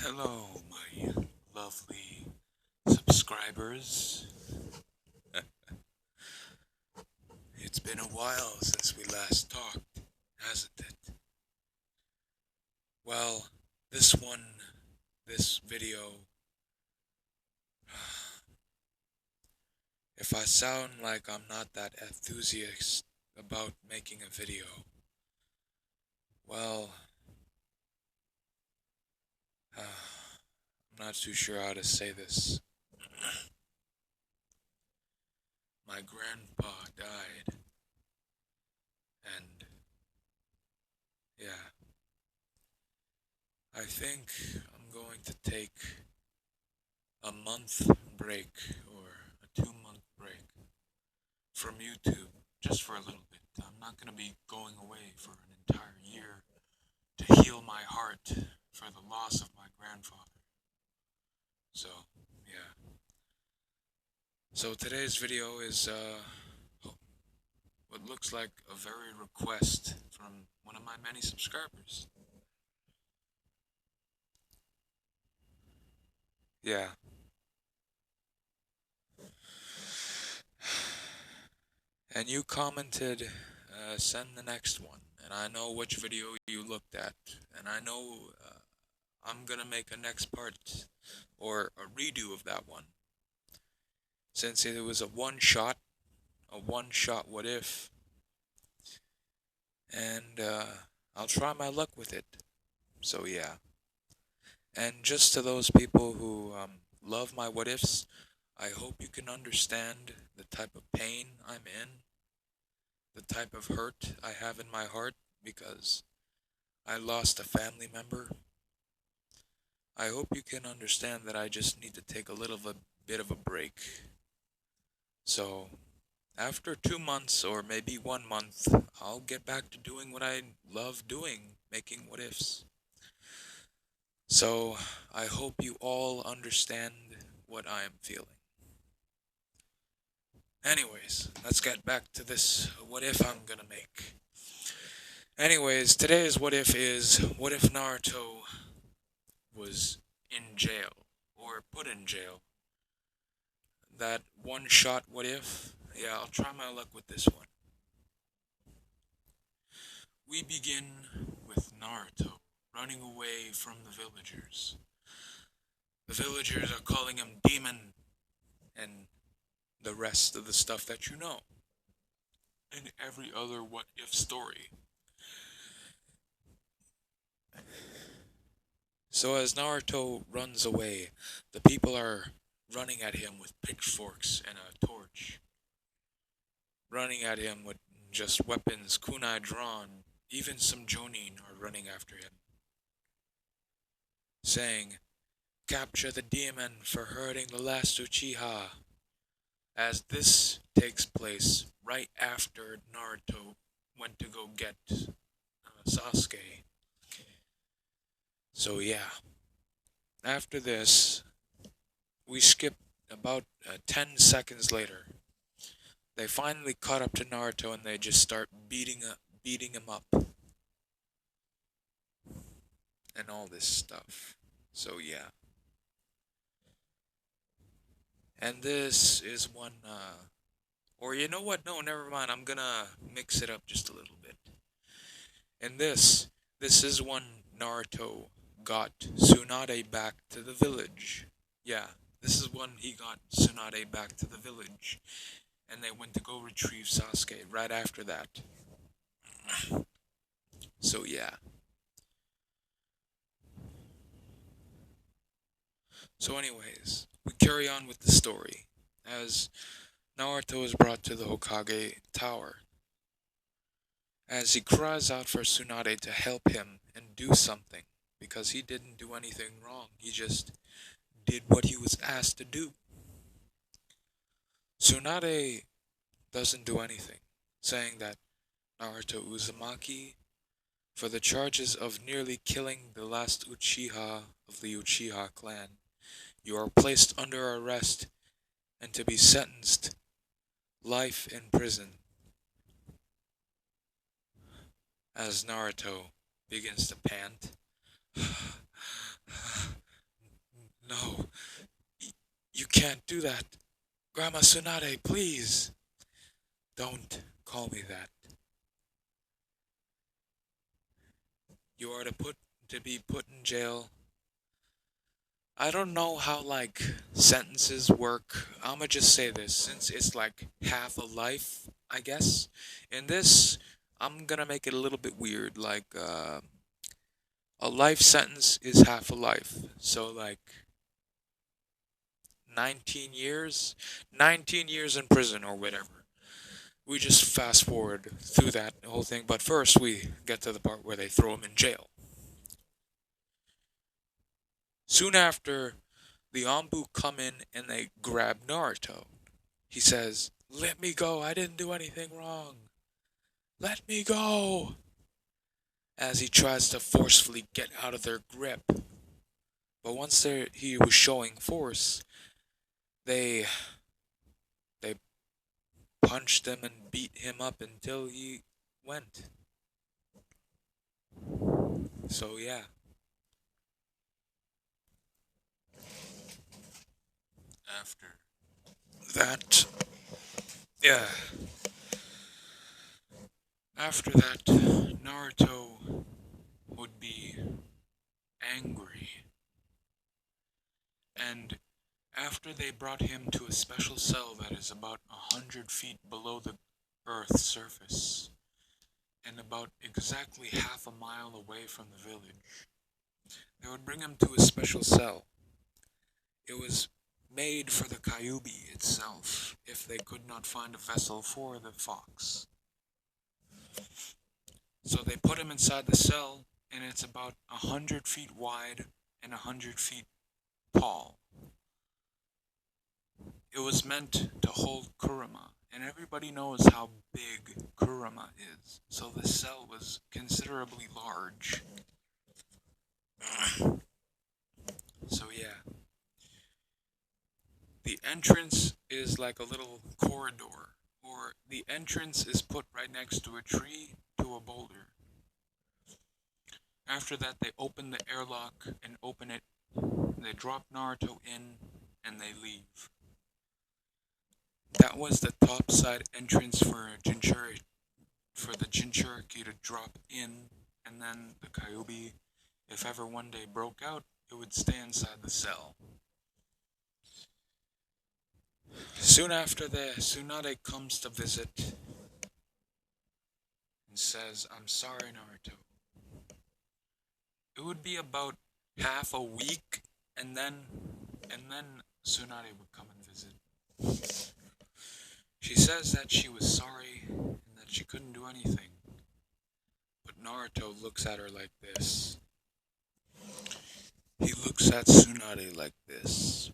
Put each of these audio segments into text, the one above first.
Hello, my lovely subscribers. It's been a while since we last talked, hasn't it? Well, this one, this video, if I sound like I'm not that enthusiastic about making a video, well, I'm not too sure how to say this. My grandpa died, and yeah, I think I'm going to take a month break or a 2 month break from YouTube just for a little bit. I'm not going to be going away for an entire year to heal my heart for the loss of my grandfather. So, yeah. So today's video is what looks like a very request from one of my many subscribers. Yeah. And you commented, send the next one. And I know which video you looked at. And I know I'm gonna make a next part or a redo of that one. Since it was a one shot what if, and I'll try my luck with it. So yeah. And just to those people who love my what ifs, I hope you can understand the type of pain I'm in, the type of hurt I have in my heart because I lost a family member. I hope you can understand that I just need to take a bit of a break. So, after 2 months or maybe 1 month, I'll get back to doing what I love doing, making what ifs. So, I hope you all understand what I am feeling. Anyways, let's get back to this what if I'm gonna make. Anyways, today's what if is what if Naruto was in jail or put in jail? That one shot what if? Yeah, I'll try my luck with this one. We begin with Naruto running away from the villagers. The villagers are calling him demon and the rest of the stuff that you know in every other what if story. So as Naruto runs away, the people are running at him with pitchforks and a torch. Running at him with just weapons, kunai drawn. Even some jonin are running after him, saying, "Capture the demon for hurting the last Uchiha." As this takes place right after Naruto went to go get Sasuke. So yeah, after this, we skip about 10 seconds later. They finally caught up to Naruto and they just start beating him up and all this stuff. So yeah. And this is one or you know what? No, never mind. I'm gonna mix it up just a little bit. And this is when Naruto got Tsunade back to the village. Yeah, this is when he got Tsunade back to the village. And they went to go retrieve Sasuke right after that. So yeah. So anyways, we carry on with the story. As Naruto is brought to the Hokage Tower. As he cries out for Tsunade to help him and do something. Because he didn't do anything wrong. He just did what he was asked to do. Tsunade doesn't do anything, saying that Naruto Uzumaki, for the charges of nearly killing the last Uchiha of the Uchiha clan, you are placed under arrest and to be sentenced life in prison. As Naruto begins to pant, can't do that. Grandma Tsunade, please. Don't call me that. You are to be put in jail. I don't know how like sentences work. I'ma just say this since it's like half a life, I guess. In this, I'm gonna make it a little bit weird. Like a life sentence is half a life. So like 19 years, 19 years in prison or whatever. We just fast forward through that whole thing, but first we get to the part where they throw him in jail. Soon after, the Anbu come in and they grab Naruto. He says, "Let me go, I didn't do anything wrong. Let me go!" As he tries to forcefully get out of their grip. But once he was showing force, they they punched him and beat him up until he went. So yeah. After that, yeah. After that, Naruto would be angry. And after they brought him to a special cell that is about 100 feet below the Earth's surface, and about exactly half a mile away from the village, they would bring him to a special cell. It was made for the Kyubi itself, if they could not find a vessel for the fox. So they put him inside the cell, and it's about 100 feet wide and 100 feet tall. It was meant to hold Kurama, and everybody knows how big Kurama is, so the cell was considerably large. So yeah, the entrance is like a little corridor, or the entrance is put right next to a tree to a boulder. After that, they open the airlock and open it. They drop Naruto in, and they leave. That was the top side entrance for the Jinchuriki to drop in, and then the Kyubi, if ever one day broke out, it would stay inside the cell. Soon after, the Tsunade comes to visit and says, "I'm sorry, Naruto." It would be about half a week, and then Tsunade would come and visit. She says that she was sorry and that she couldn't do anything. But Naruto looks at her like this. He looks at Tsunade like this.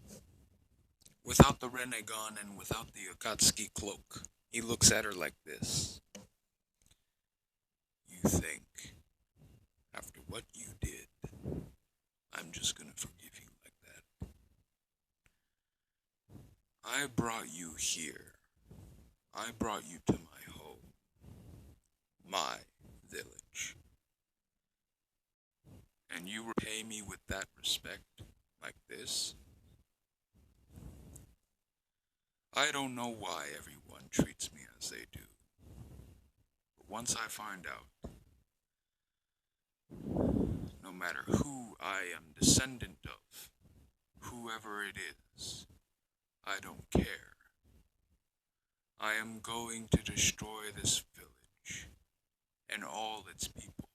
Without the Renegon and without the Akatsuki cloak, he looks at her like this. "You think, after what you did, I'm just gonna forgive you like that? I brought you here. I brought you to my home. My village. And you repay me with that respect like this? I don't know why everyone treats me as they do. But once I find out, no matter who I am descendant of, whoever it is, I don't care. I am going to destroy this village and all its people.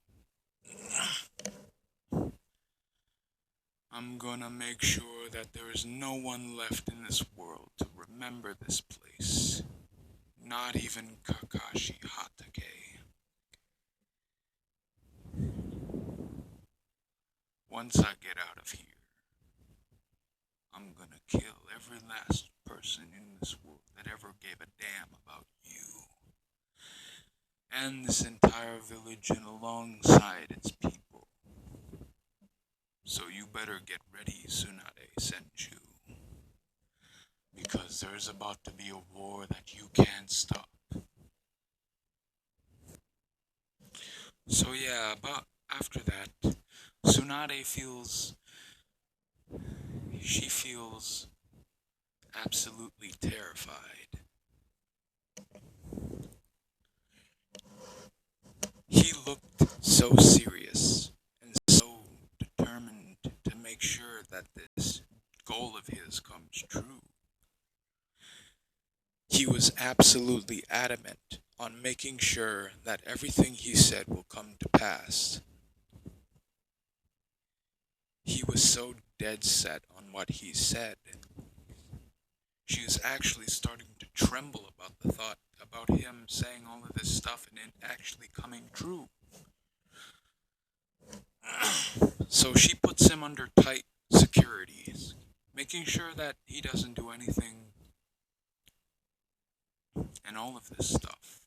I'm gonna make sure that there is no one left in this world to remember this place. Not even Kakashi Hatake. Once I get out of here, I'm gonna kill every last person in this world that ever gave a damn about you. And this entire village and alongside its people. So you better get ready, Tsunade Senju. Because there's about to be a war that you can't stop. So yeah, about after that, Tsunade feels absolutely terrified. He looked so serious and so determined to make sure that this goal of his comes true. He was absolutely adamant on making sure that everything he said will come to pass. He was so dead set on what he said. She was actually starting to tremble about the thought about him saying all of this stuff and it actually coming true. So she puts him under tight securities, making sure that he doesn't do anything and all of this stuff.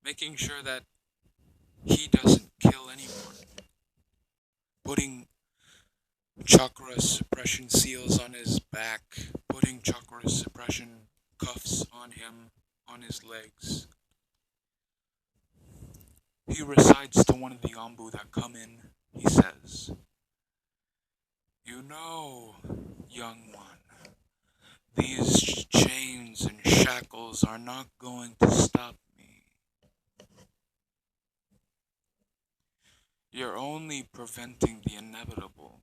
Making sure that he doesn't kill anyone. Putting chakra suppression seals on his back, putting chakra suppression cuffs on him, on his legs. He recites to one of the Ambu that come in, he says, "You know, young one, these chains and shackles are not going to stop me. You're only preventing the inevitable.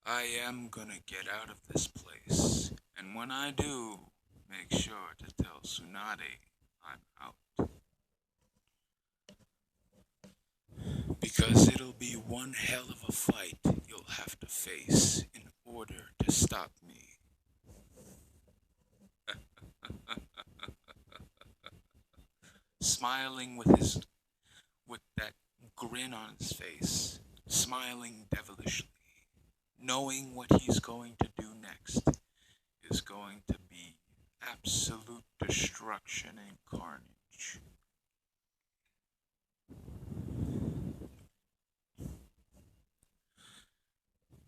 I am gonna get out of this place, and when I do, make sure to tell Tsunade I'm out. Because it'll be one hell of a fight you'll have to face in order to stop me." Smiling with that grin on his face, smiling devilishly, knowing what he's going to do next is going to be absolute destruction and carnage.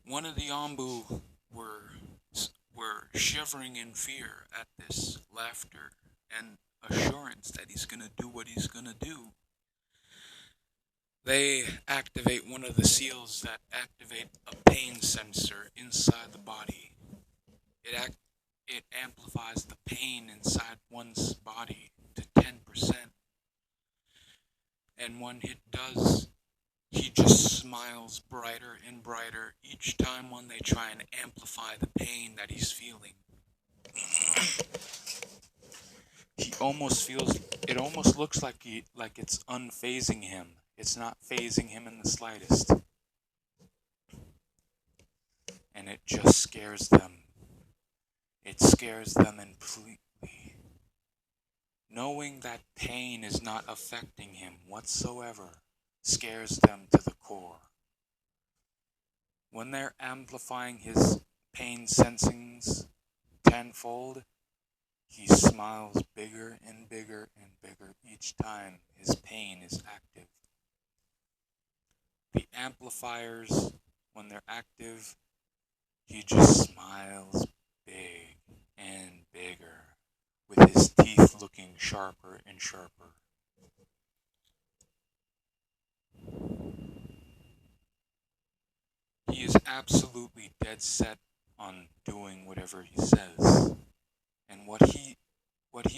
One of the Ambu were shivering in fear at this laughter and assurance that he's going to do what he's going to do. They activate one of the seals that activate a pain sensor inside the body. It amplifies the pain inside one's body to 10%. And when it does, he just smiles brighter and brighter each time when they try and amplify the pain that he's feeling. He almost feels, it almost looks like it's unfazing him. It's not phasing him in the slightest. And it just scares them. It scares them completely. Knowing that pain is not affecting him whatsoever scares them to the core. When they're amplifying his pain sensings tenfold, he smiles bigger and bigger and bigger each time his pain is active. The amplifiers, when they're active, he just smiles big and bigger, with his teeth looking sharper and sharper. He is absolutely dead set on doing whatever he says. And what he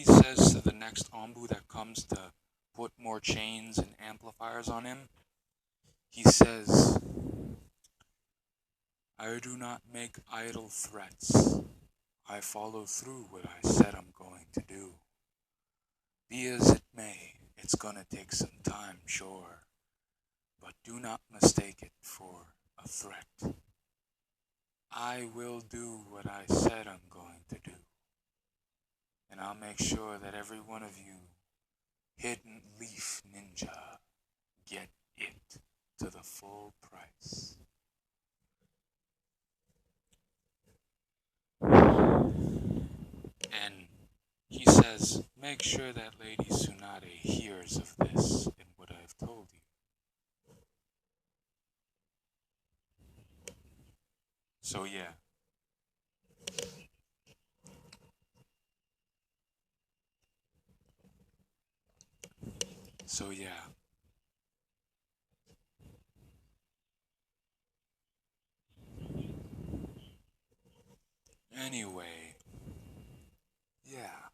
says to the next Ambu that comes to put more chains and amplifiers on him, he says, "I do not make idle threats. I follow through what I said I'm going to do. Be as it may, it's gonna take some time, sure, but do not mistake it for a threat. I will do what I said I'm going to do. And I'll make sure that every one of you hidden leaf ninja get it to the full price." And he says, "Make sure that Lady Tsunade hears of this and what I've told you." So yeah. So yeah. Anyway, yeah,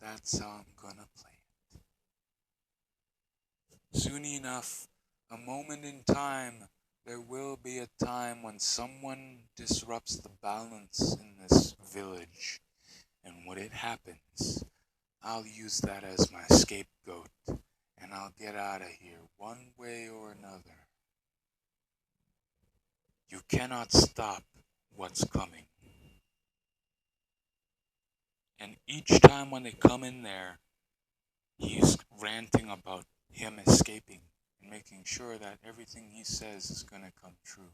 that's how I'm gonna play it. Soon enough, a moment in time, there will be a time when someone disrupts the balance in this village. And when it happens, I'll use that as my scapegoat. And I'll get out of here one way or another. You cannot stop what's coming. And each time when they come in there, he's ranting about him escaping and making sure that everything he says is going to come true.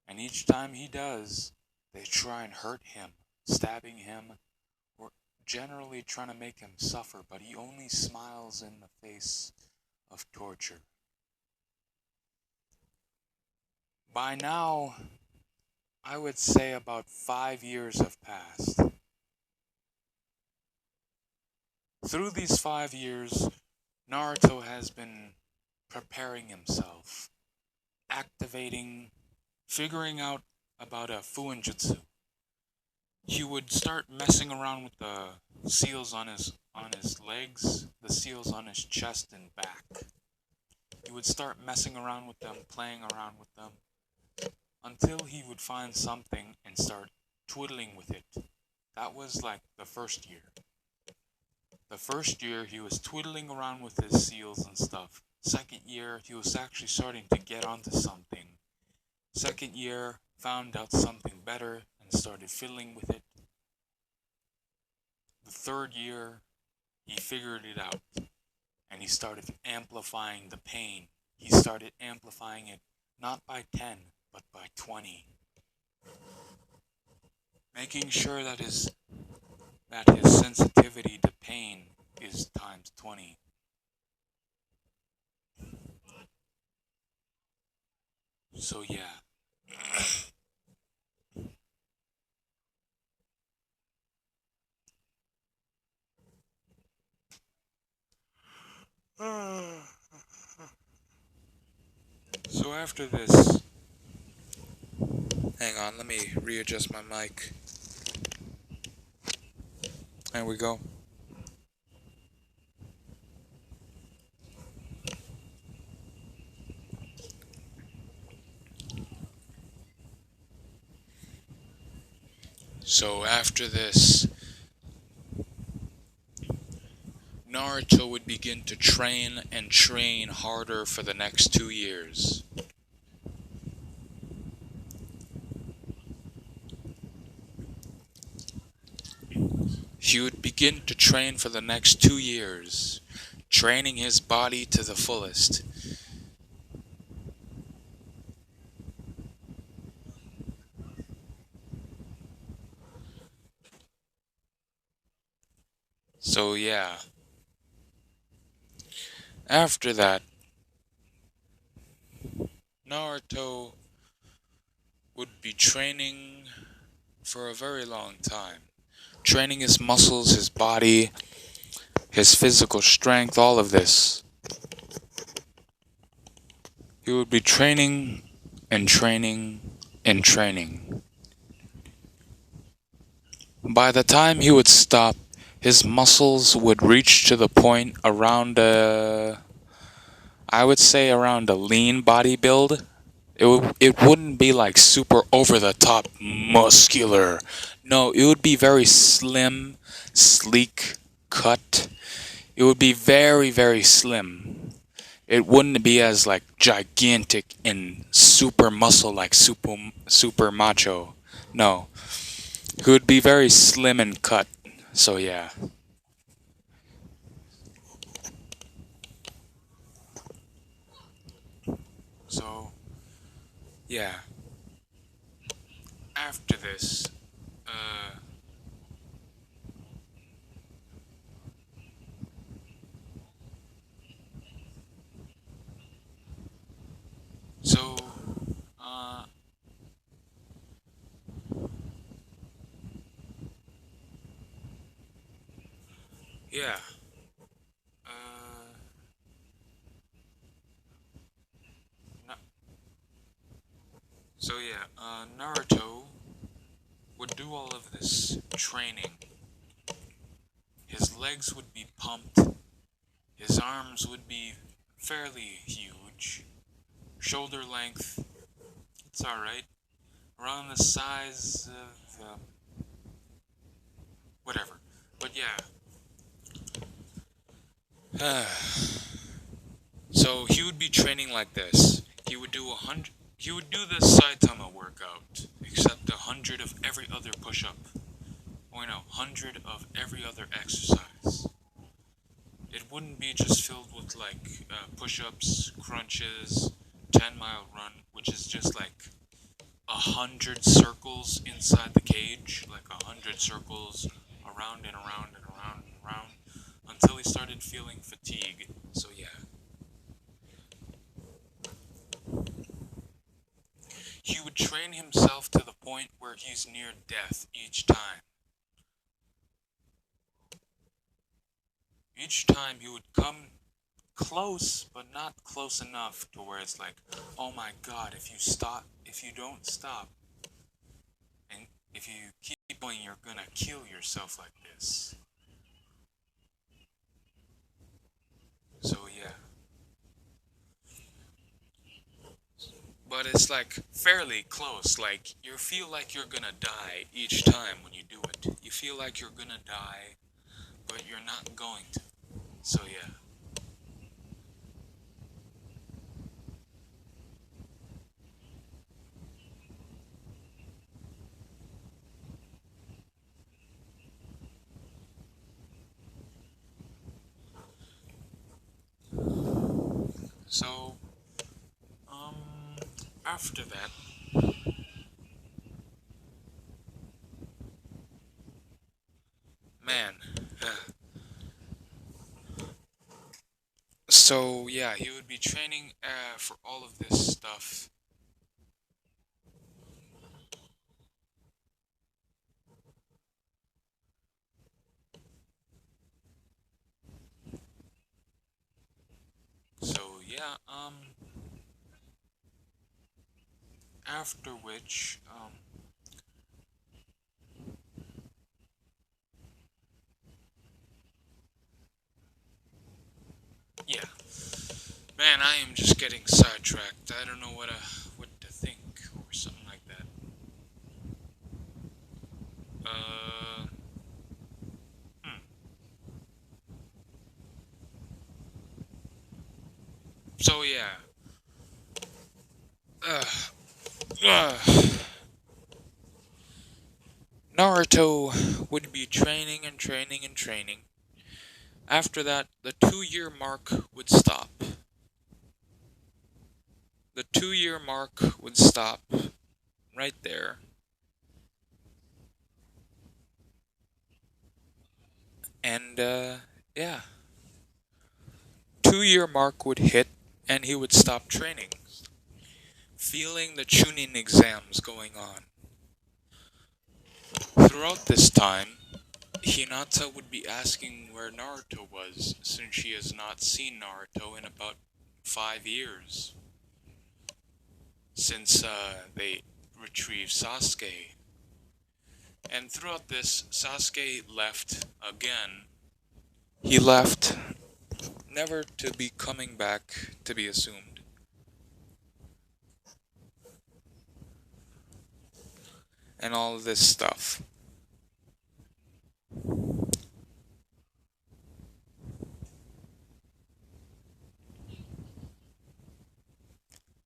And each time he does, they try and hurt him, stabbing him, or generally trying to make him suffer, but he only smiles in the face of torture. By now, I would say about 5 years have passed. Through these 5 years, Naruto has been preparing himself, activating, figuring out about a fuinjutsu. He would start messing around with the seals on his legs, the seals on his chest and back. He would start messing around with them, playing around with them, until he would find something and start twiddling with it. That was like the first year. The first year he was twiddling around with his seals and stuff. Second year he was actually starting to get onto something. Second year found out something better and started fiddling with it. The third year he figured it out and he started amplifying the pain. He started amplifying it not by 10 but by 20. Making sure that his sensitivity to pain is times 20. So yeah. So after this, hang on, let me readjust my mic. There we go. So after this, Naruto would begin to train and train harder for the next 2 years. He would begin to train for the next 2 years, training his body to the fullest. So yeah. After that, Naruto would be training for a very long time. Training his muscles, his body, his physical strength, all of this. He would be training and training and training. By the time he would stop, his muscles would reach to the point around I would say around a lean body build. It wouldn't be like super over the top muscular. No, it would be very slim, sleek cut. It would be very, very slim. It wouldn't be as like gigantic and super muscle like super macho. No. It would be very slim and cut. So yeah. So yeah. After this, uh so uh yeah. Uh So yeah, Naruto would do all of this training. His legs would be pumped, his arms would be fairly huge, shoulder length, it's alright, around the size of, whatever. But yeah, so he would be training like this. He would do 100. He would do the Saitama workout, except 100 of every other push-up. Oh no, 100 of every other exercise. It wouldn't be just filled with like push-ups, crunches, 10-mile run, which is just like 100 circles inside the cage, like 100 circles around and around and around and around, until he started feeling fatigue. So yeah. He would train himself to the point where he's near death each time. Each time he would come close, but not close enough to where it's like, oh my god, if you don't stop, and if you keep going, you're gonna kill yourself like this. So yeah. But it's like fairly close, like you feel like you're gonna die each time when you do it. You feel like you're gonna die, but you're not going to. So yeah. So, um, after that, man, so yeah, he would be training for all of this stuff. So yeah, after which, yeah, man, I am just getting sidetracked. I don't know what to think or something like that. Uh, hmm. So yeah, uh, uh, Naruto would be training and training and training. After that, the 2 year mark would stop. The 2 year mark would stop right there. And, yeah. 2 year mark would hit, and he would stop training, feeling the tuning exams going on. Throughout this time, Hinata would be asking where Naruto was, since she has not seen Naruto in about 5 years. Since, they retrieved Sasuke. And throughout this, Sasuke left again. He left, never to be coming back to be assumed. And all of this stuff.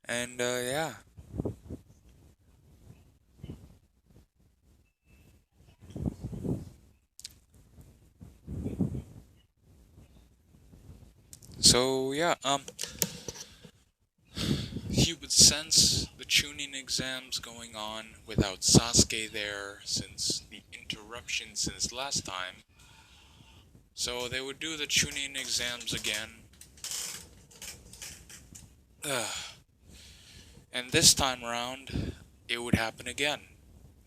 And, yeah. So, yeah, he would sense the tuning exams going on without Sasuke there since the interruption since last time. So they would do the tuning exams again. And this time around, it would happen again.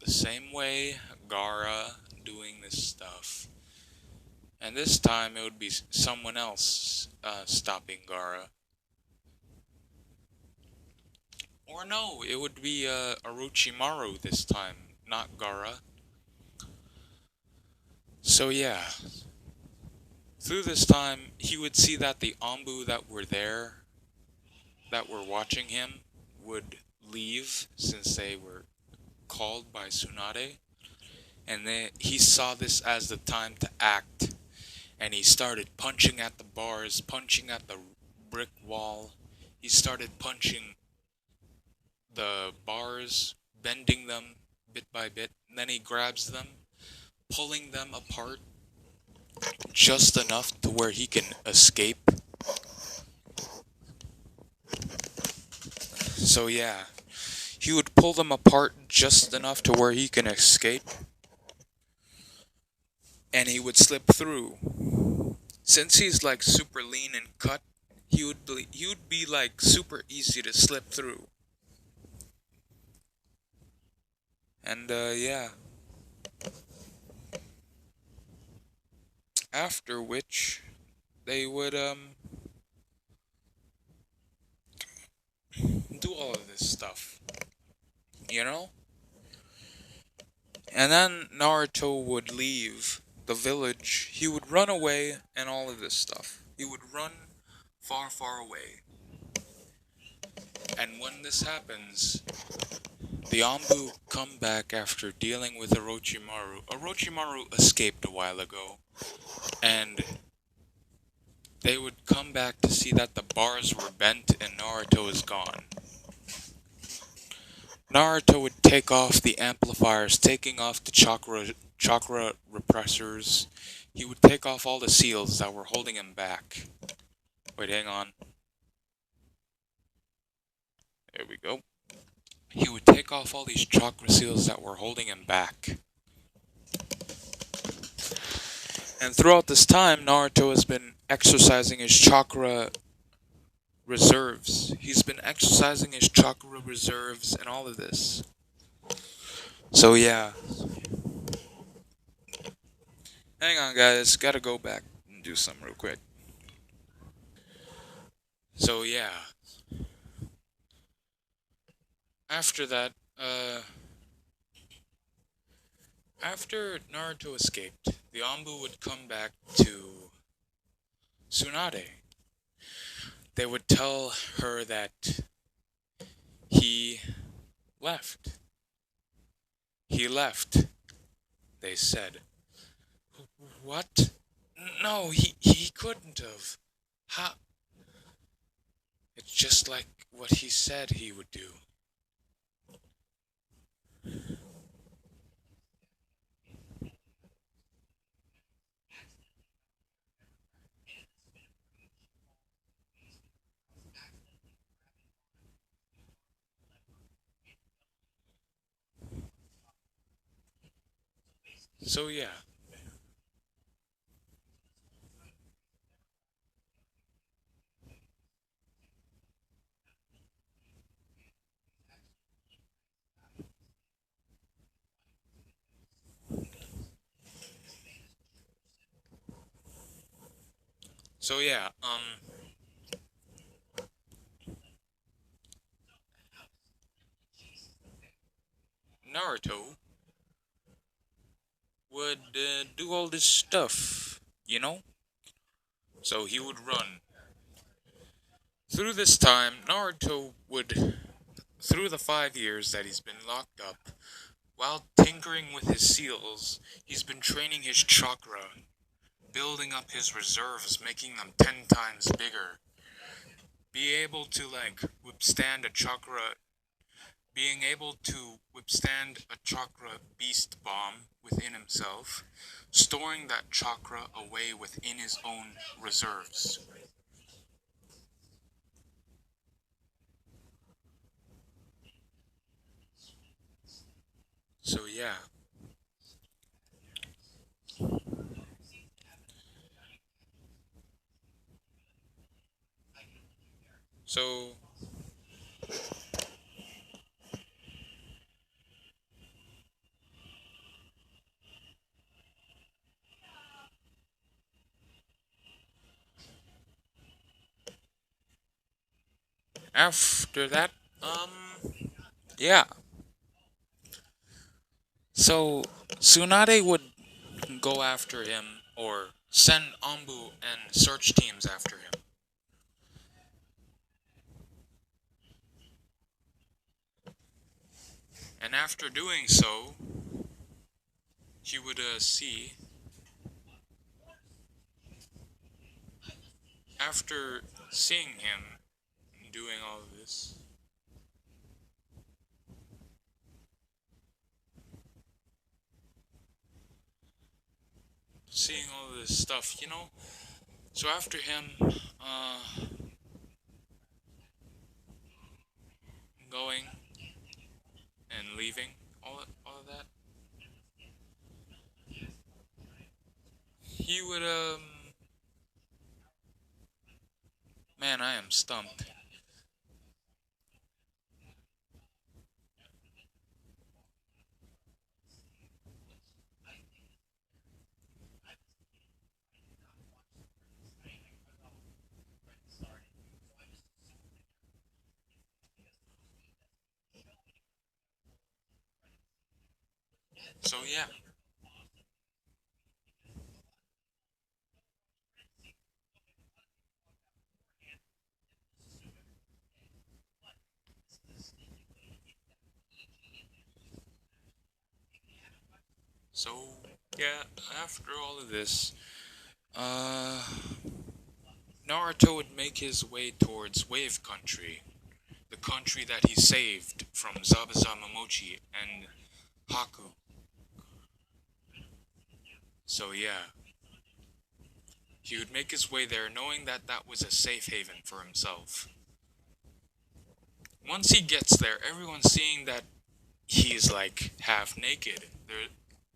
The same way, Gara doing this stuff. And this time it would be someone else stopping Gara. Or no, it would be Orochimaru this time, not Gara. So yeah, through this time, he would see that the Ambu that were there, that were watching him, would leave since they were called by Tsunade, and he saw this as the time to act, and he started punching at the bars, punching at the brick wall. He started punching the bars, bending them bit by bit, and then he grabs them, pulling them apart just enough to where he can escape. So yeah, he would pull them apart just enough to where he can escape, and he would slip through. Since he's like super lean and cut, he would be like super easy to slip through. And yeah, after which they would do all of this stuff, you know? And then Naruto would leave the village. He would run away and all of this stuff. He would run far, far away. And when this happens, the Ambu come back after dealing with Orochimaru. Orochimaru escaped a while ago, and they would come back to see that the bars were bent and Naruto is gone. Naruto would take off the amplifiers, taking off the chakra repressors. He would take off all the seals that were holding him back. Wait, hang on. There we go. He would take off all these chakra seals that were holding him back. And throughout this time, Naruto has been exercising his chakra reserves. He's been exercising his chakra reserves and all of this. So yeah. Hang on, guys. Gotta go back and do something real quick. So yeah. After that, after Naruto escaped, the Anbu would come back to Tsunade. They would tell her that he left. He left, they said. What? No, he couldn't have. How? It's just like what he said he would do. So yeah. So yeah, Naruto would do all this stuff, you know? So he would run. Through this time, Naruto would, through the 5 years that he's been locked up, while tinkering with his seals, he's been training his chakra, building up his reserves, making them 10 times bigger. Be able to, like, withstand a chakra, being able to withstand a chakra beast bomb within himself, storing that chakra away within his own reserves. So yeah. So after that, Yeah. So Tsunade would go after him or send Ambu and search teams after him. And after doing so, he would see, after seeing him doing all of this, seeing all of this stuff, so after him going and leaving, all of that, he would, man, I am stumped. So yeah, so yeah, after all of this, uh, Naruto would make his way towards Wave Country, the country that he saved from Zabuza Momochi and Haku. So yeah, he would make his way there knowing that that was a safe haven for himself. Once he gets there, everyone's seeing that he's like half naked.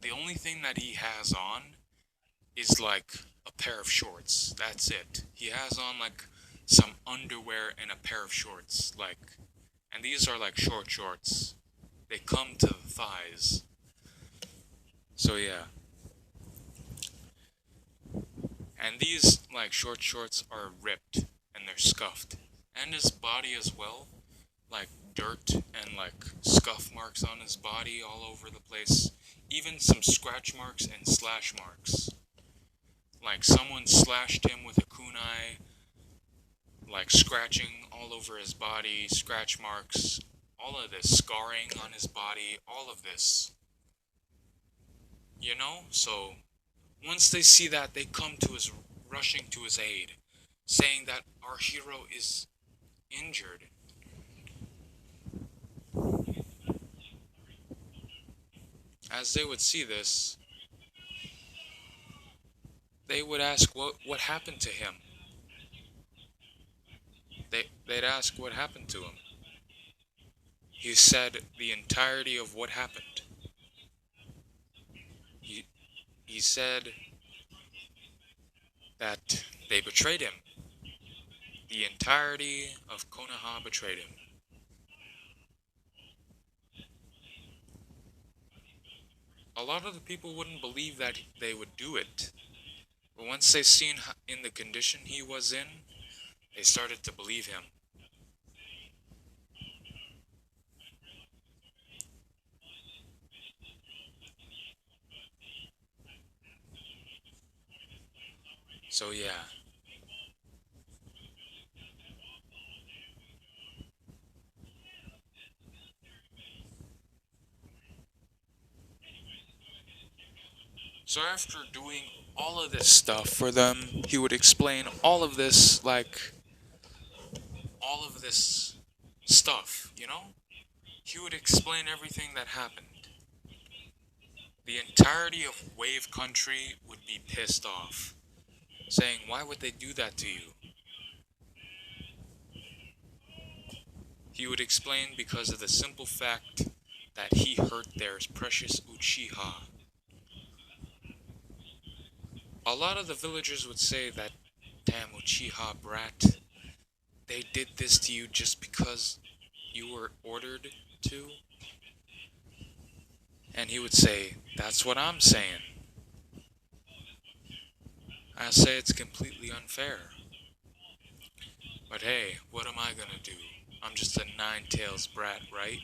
The only thing that he has on is like a pair of shorts. That's it. He has on like some underwear and a pair of shorts, and these are like short shorts. They come to the thighs. So yeah, and these like short shorts are ripped and they're scuffed, and his body as well, like dirt and like scuff marks on his body all over the place, even some scratch marks and slash marks. Like someone slashed him with a kunai, like scratching all over his body, scratch marks, all of this scarring on his body, all of this. So once they see that, they come to his, rushing to his aid, saying that our hero is injured. As they would see this, they would ask what happened to him. They'd ask what happened to him. He said the entirety of what happened. He, he said that they betrayed him. The entirety of Konoha betrayed him. A lot of the people wouldn't believe that they would do it, but once they seen in the condition he was in, they started to believe him. So yeah. So after doing all of this stuff for them, he would explain all of this, like all of this stuff. He would explain everything that happened. The entirety of Wave Country would be pissed off, saying, "Why would they do that to you?" He would explain because of the simple fact that he hurt their precious Uchiha. A lot of the villagers would say that, "Damn Uchiha brat, they did this to you just because you were ordered to?" And he would say, "That's what I'm saying. I say it's completely unfair. But hey, what am I gonna do? I'm just a nine-tails brat, right?"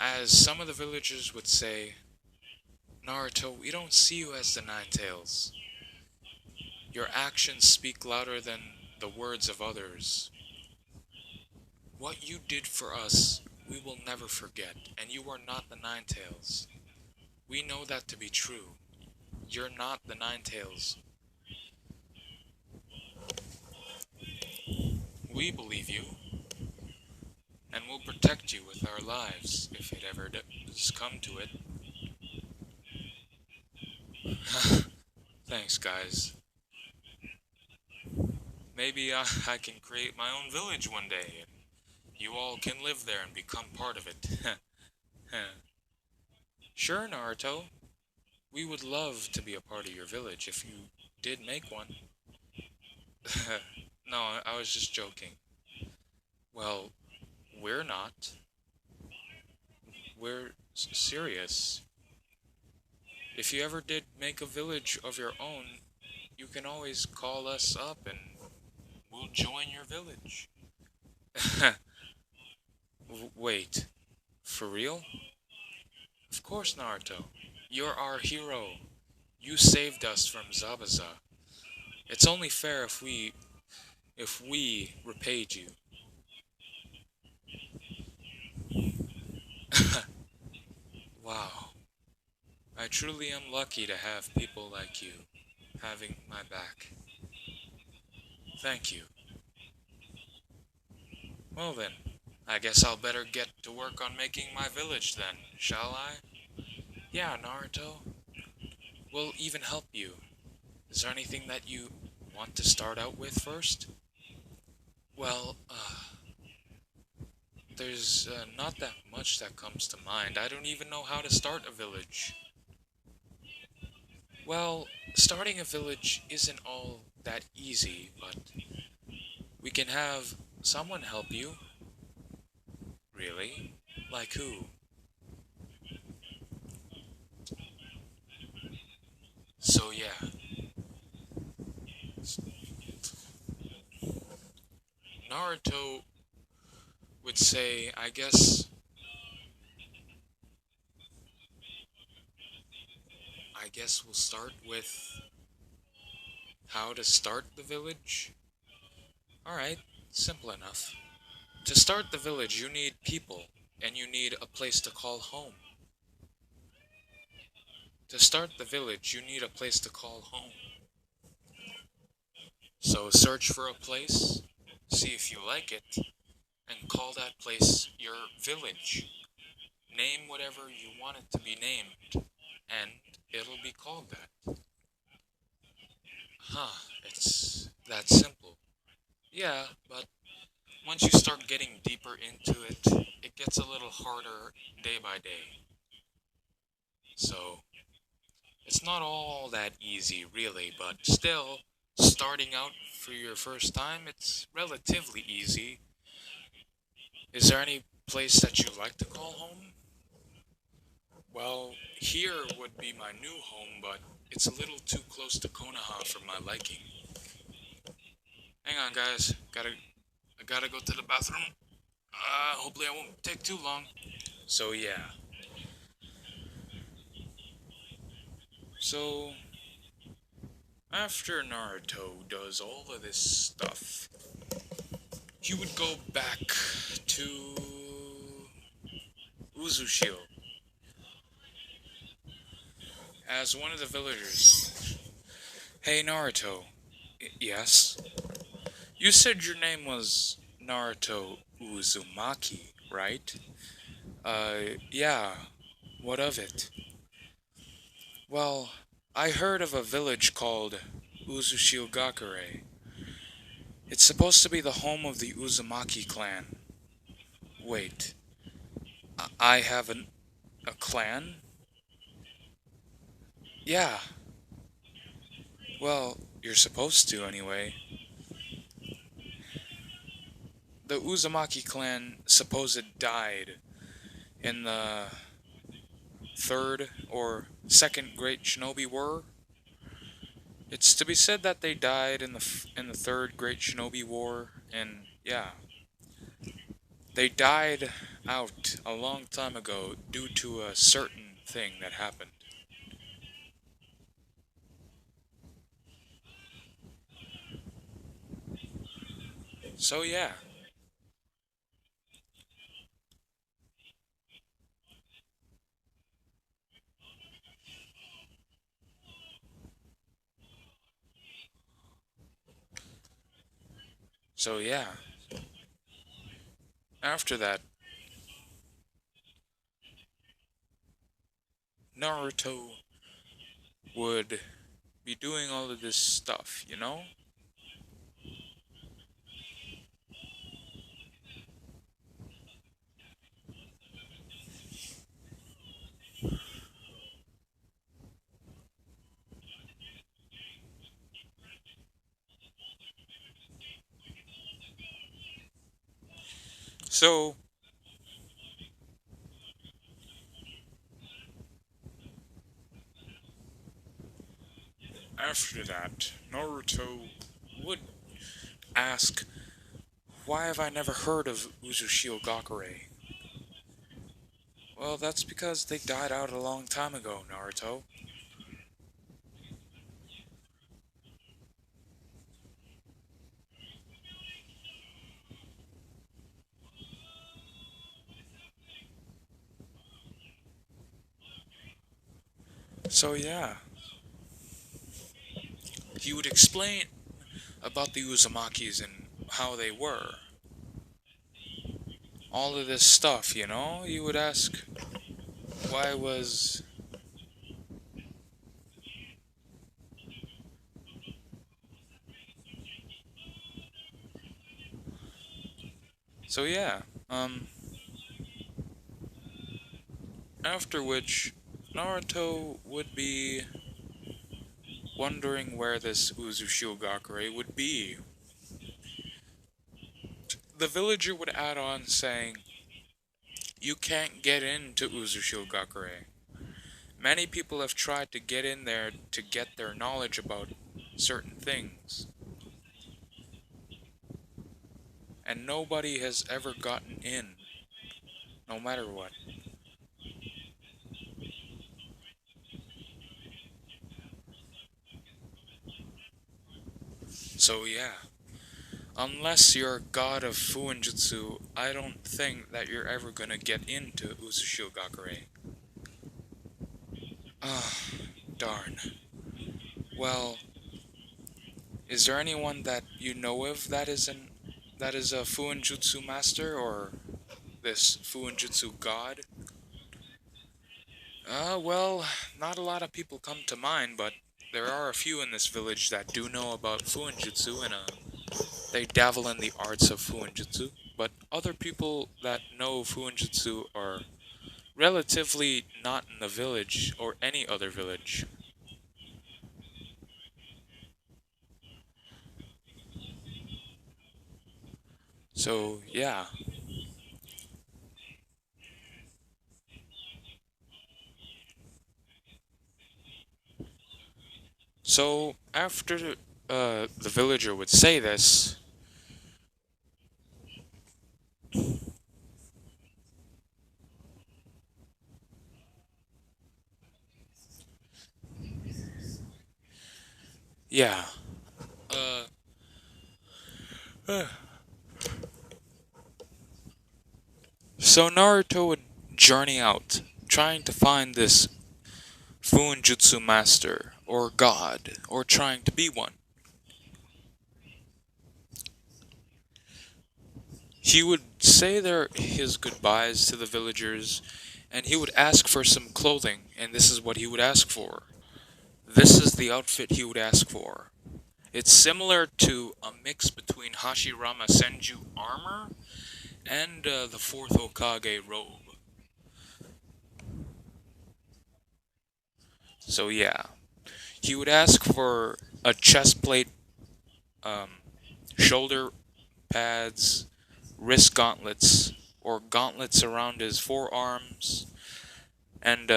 As some of the villagers would say, Naruto, we don't see you as the Nine Tails. Your actions speak louder than the words of others. What you did for us, we will never forget, and you are not the Nine Tails. We know that to be true. You're not the Nine Tails. We believe you, and we'll protect you with our lives if it ever does come to it. Thanks, guys. Maybe I can create my own village one day, and you all can live there and become part of it. Sure, Naruto. We would love to be a part of your village if you did make one. No, I was just joking. Well, we're not. We're serious. If you ever did make a village of your own, you can always call us up and we'll join your village. Wait, for real? Of course, Naruto. You're our hero. You saved us from Zabuza. It's only fair if we repaid you. Wow. I truly am lucky to have people like you having my back. Thank you. Well then, I guess I'll better get to work on making my village then, shall I? Yeah, Naruto. We'll even help you. Is there anything that you want to start out with first? Well, there's not that much that comes to mind. I don't even know how to start a village. Well, starting a village isn't all that easy, but we can have someone help you. Really? Like who? So yeah, Naruto would say, I guess we'll start with how to start the village. Alright, simple enough. To start the village, you need people, and you need a place to call home. To start the village, you need a place to call home. So search for a place, see if you like it, and call that place your village. Name whatever you want it to be named, and it'll be called that. Huh, it's that simple. Yeah, but once you start getting deeper into it, it gets a little harder day by day. So, it's not all that easy, really, but still, starting out for your first time, it's relatively easy. Is there any place that you like to call home? Well, here would be my new home, but it's a little too close to Konoha for my liking. Hang on, guys. I gotta go to the bathroom. Hopefully I won't take too long. So yeah. So after Naruto does all of this stuff, he would go back to Uzushio as one of the villagers. Hey Naruto. Yes? You said your name was Naruto Uzumaki, right? Yeah. What of it? Well, I heard of a village called Uzushio-gakure. It's supposed to be the home of the Uzumaki clan. Wait, I have a clan? Yeah, well, you're supposed to anyway. The Uzumaki clan supposed died in the third or second Great Shinobi War. It's to be said that they died in the third Great Shinobi War, and yeah. They died out a long time ago due to a certain thing that happened. So yeah, so yeah. After that, Naruto would be doing all of this stuff, you know? So, after that, Naruto would ask, why have I never heard of Uzushio Gakure? Well, that's because they died out a long time ago, Naruto. So yeah, he would explain about the Uzumakis and how they were. All of this stuff, you know? You would ask, why was... So yeah, after which, Naruto would be wondering where this Uzushio Gakure would be. The villager would add on saying, you can't get into Uzushio Gakure. Many people have tried to get in there to get their knowledge about certain things, and nobody has ever gotten in, no matter what. So yeah, unless you're a god of Fuinjutsu, I don't think that you're ever gonna get into Uzushio Gakure. Ah, darn. Well, is there anyone that you know of that is a Fuinjutsu master or this Fuinjutsu god? Well, not a lot of people come to mind, but there are a few in this village that do know about Fuinjutsu and they dabble in the arts of Fuinjutsu. But other people that know Fuinjutsu are relatively not in the village or any other village. So, yeah. So, after the villager would say this, yeah. Uh, so Naruto would journey out, trying to find this Fuinjutsu master, or god, or trying to be one. He would say his goodbyes to the villagers, and he would ask for some clothing, and this is what he would ask for. This is the outfit he would ask for. It's similar to a mix between Hashirama Senju armor and the fourth Hokage robe. So yeah, he would ask for a chest plate, um, shoulder pads, wrist gauntlets, or gauntlets around his forearms, and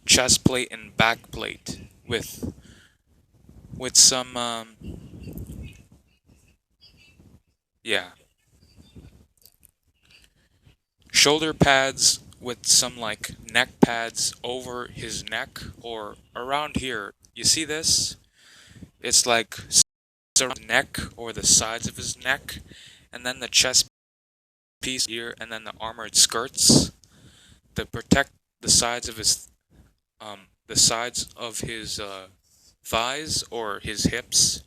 chest plate and back plate with some yeah. shoulder pads with some like neck pads over his neck or around here. You see this? It's like around his neck or the sides of his neck, and then the chest piece here, and then the armored skirts to protect the sides of his thighs or his hips,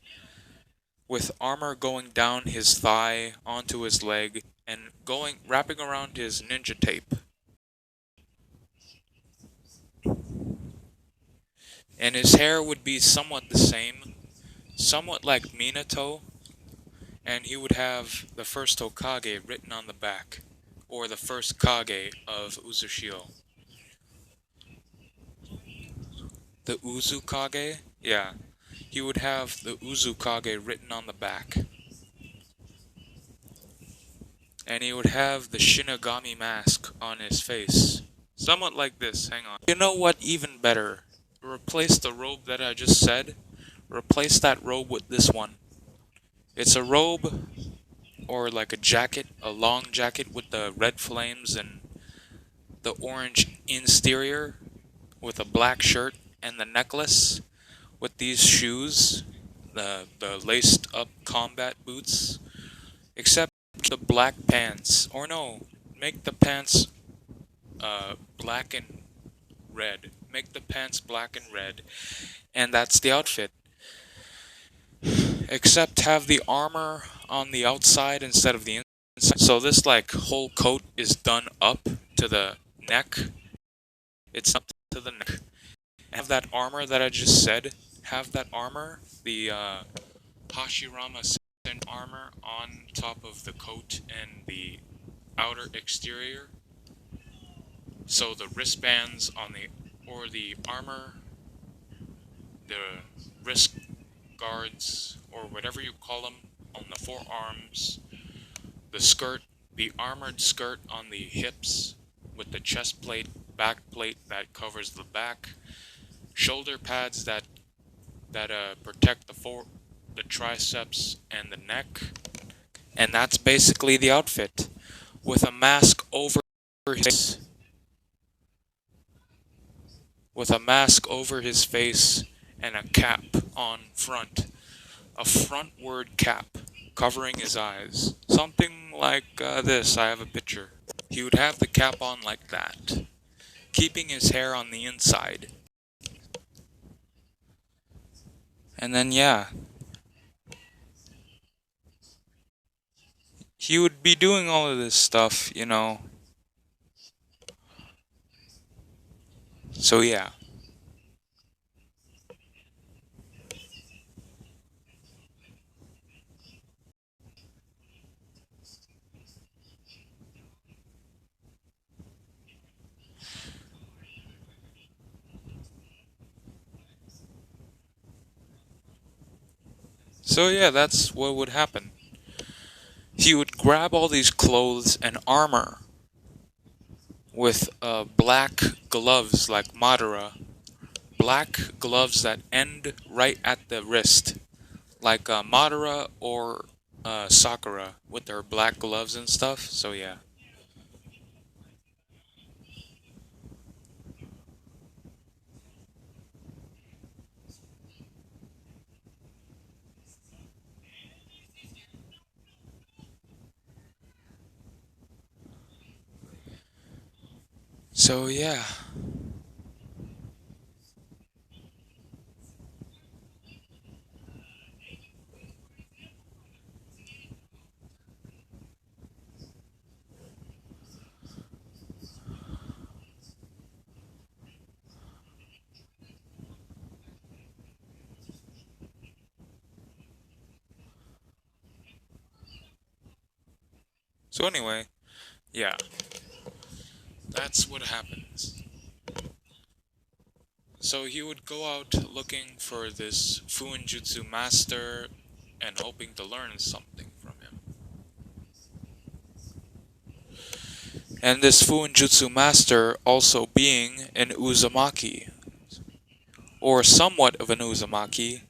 with armor going down his thigh onto his leg and going wrapping around his ninja tape. And his hair would be somewhat the same, somewhat like Minato, and he would have the first Hokage written on the back, or the first Kage of Uzushio. The Uzukage? Yeah. He would have the Uzukage written on the back. And he would have the Shinigami mask on his face. Somewhat like this, hang on. You know what, even better? Replace the robe that I just said. Replace that robe with this one. It's a robe, or like a jacket, a long jacket with the red flames and the orange exterior, with a black shirt and the necklace, with these shoes, the laced up combat boots, except the black pants. Or no, make the pants black and red. Make the pants black and red, and that's the outfit. Except have the armor on the outside instead of the inside. So this like whole coat is done up to the neck. It's up to the neck. Have that armor that I just said. Have that armor, the Hashirama Sen armor on top of the coat and the outer exterior. So the wristbands on the armor, the wrist guards, or whatever you call them, on the forearms, the skirt, the armored skirt on the hips with the chest plate, back plate that covers the back, shoulder pads that protect the triceps and the neck, and that's basically the outfit, with a mask over his face and a cap on front, a frontward cap covering his eyes, something like this. I have a picture. He would have the cap on like that, keeping his hair on the inside. And then yeah, he would be doing all of this stuff, you know. So yeah. So yeah, that's what would happen. He would grab all these clothes and armor with black gloves like Madara, black gloves that end right at the wrist, like Madara or Sakura with their black gloves and stuff. So yeah. So yeah. So anyway, yeah. That's what happens. So he would go out looking for this Fuinjutsu master and hoping to learn something from him. And this Fuinjutsu master also being an Uzumaki, or somewhat of an Uzumaki.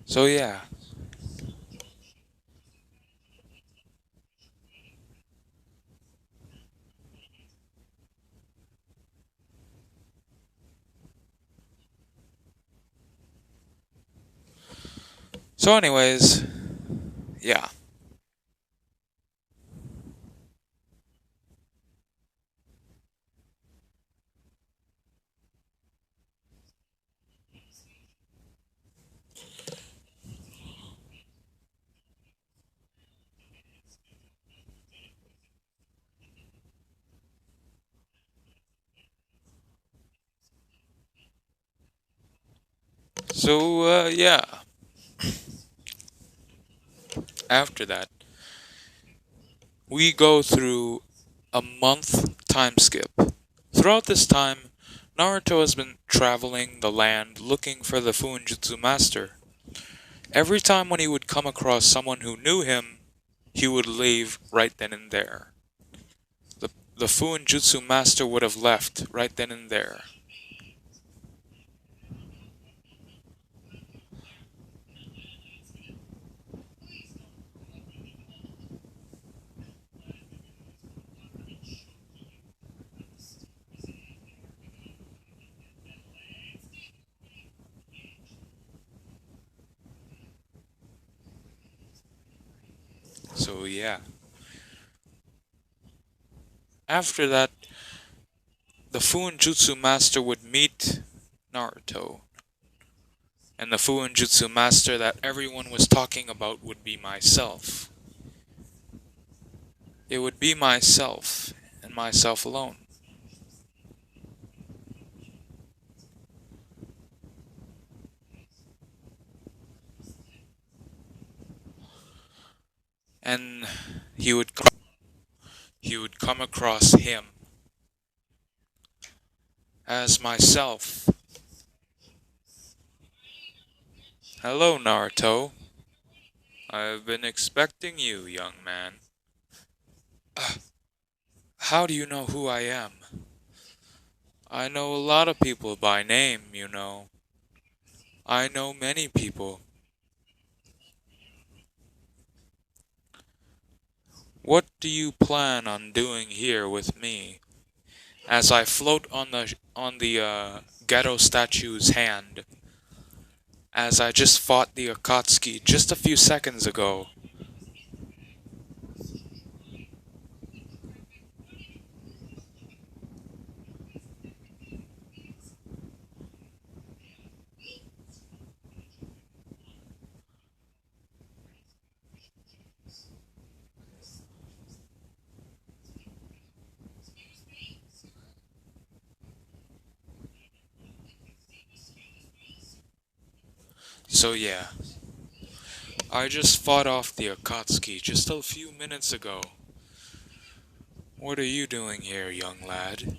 So yeah. So anyways, yeah. So yeah. After that, we go through a month time skip. Throughout this time, Naruto has been traveling the land looking for the Fuinjutsu master. Every time when he would come across someone who knew him, he would leave right then and there. The Fuinjutsu master would have left right then and there. So yeah. After that, the Fuinjutsu master would meet Naruto. And the Fuinjutsu master that everyone was talking about would be myself. It would be myself, and myself alone. And he would he would come across him as myself. Hello, Naruto. I've been expecting you, young man. Uh, how do you know who I am? I know a lot of people by name, you know. I know many people. What do you plan on doing here with me? As I float on the ghetto statue's hand, as I just fought the Akatsuki just a few seconds ago. So yeah, I just fought off the Akatsuki just a few minutes ago. What are you doing here, young lad?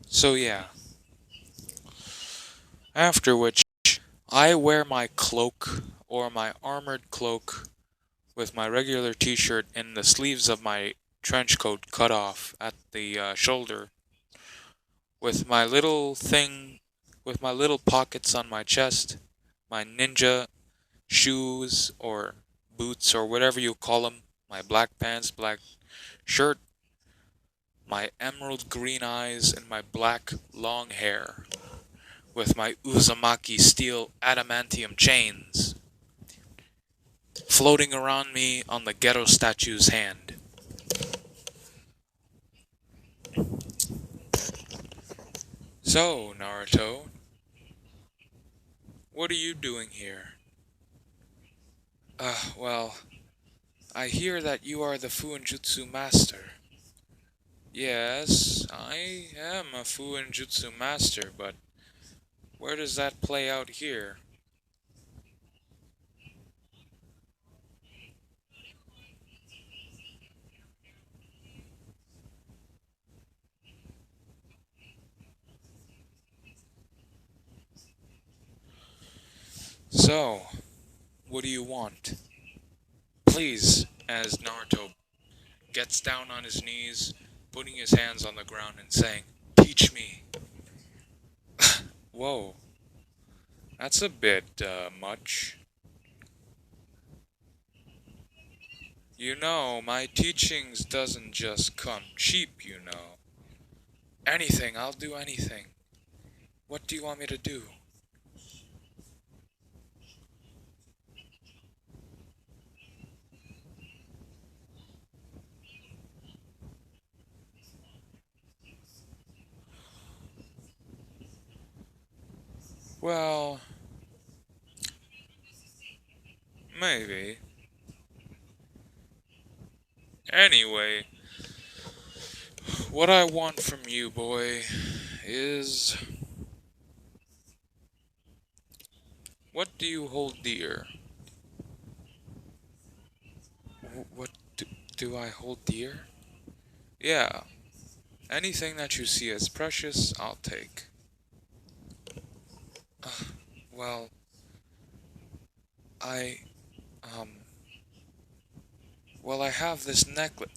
So yeah, after which I wear my cloak or my armored cloak with my regular t-shirt and the sleeves of my trench coat cut off at the shoulder with my little thing with my little pockets on my chest, my ninja shoes or boots or whatever you call them, my black pants, black shirt, my emerald green eyes, and my black long hair, with my Uzumaki steel adamantium chains floating around me on the ghetto statue's hand. So, Naruto, what are you doing here? Well, I hear that you are the Fuinjutsu master. Yes, I am a Fuinjutsu master, but where does that play out here? So, what do you want? Please, as Naruto gets down on his knees, putting his hands on the ground and saying, "Teach me." Whoa, that's a bit much. You know, my teachings doesn't just come cheap, you know. Anything, I'll do anything. What do you want me to do? Well, maybe. Anyway, what I want from you, boy, is what do you hold dear? What do I hold dear? Yeah, anything that you see as precious, I'll take. Well, I, um, well, I have this necklace.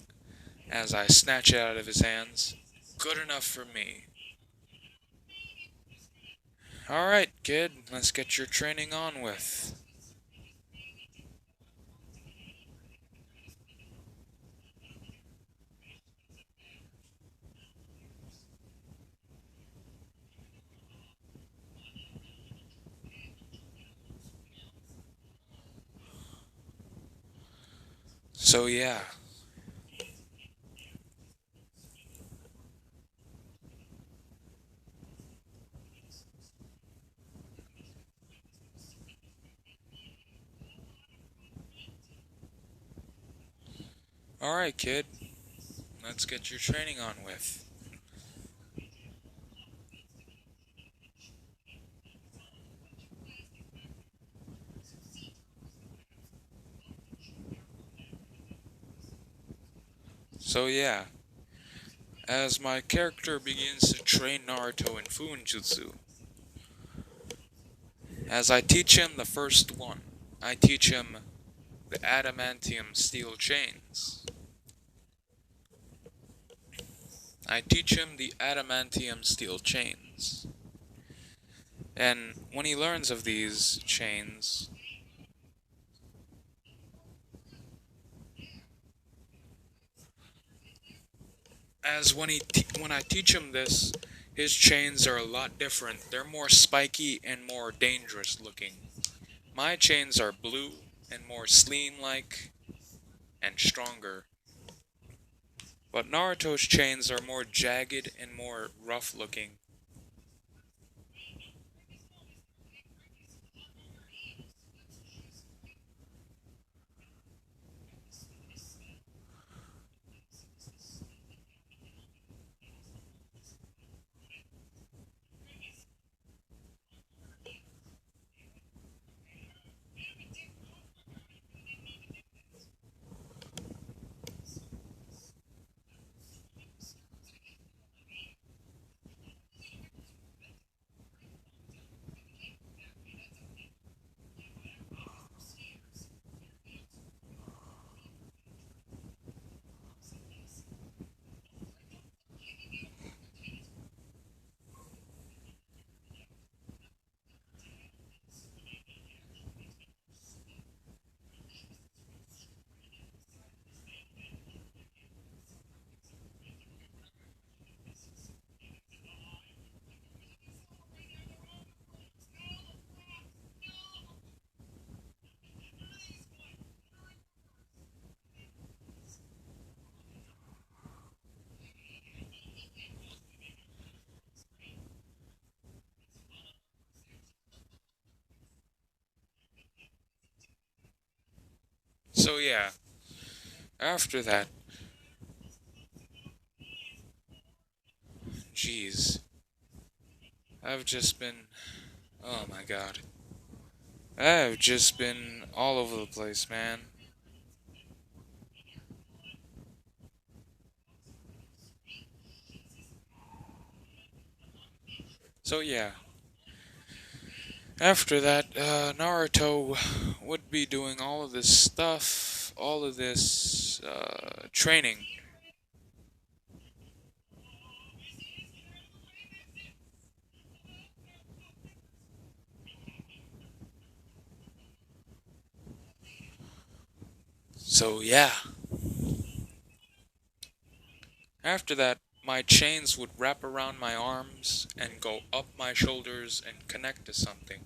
As I snatch it out of his hands. Good enough for me. Alright, kid, let's get your training on with. So, yeah. Alright, kid, let's get your training on with. So, yeah. As my character begins to train Naruto in Fuinjutsu, as I teach him the first one, I teach him the adamantium steel chains. I teach him the adamantium steel chains. And when he learns of these chains, as when I teach him this, his chains are a lot different. They're more spiky and more dangerous looking. My chains are blue and more sleen-like and stronger. But Naruto's chains are more jagged and more rough looking. So yeah, after that, jeez, I've just been, oh my god, I've just been all over the place, man. So yeah, After that, Naruto would be doing all of this stuff, all of this training. So yeah, after that, my chains would wrap around my arms and go up my shoulders and connect to something.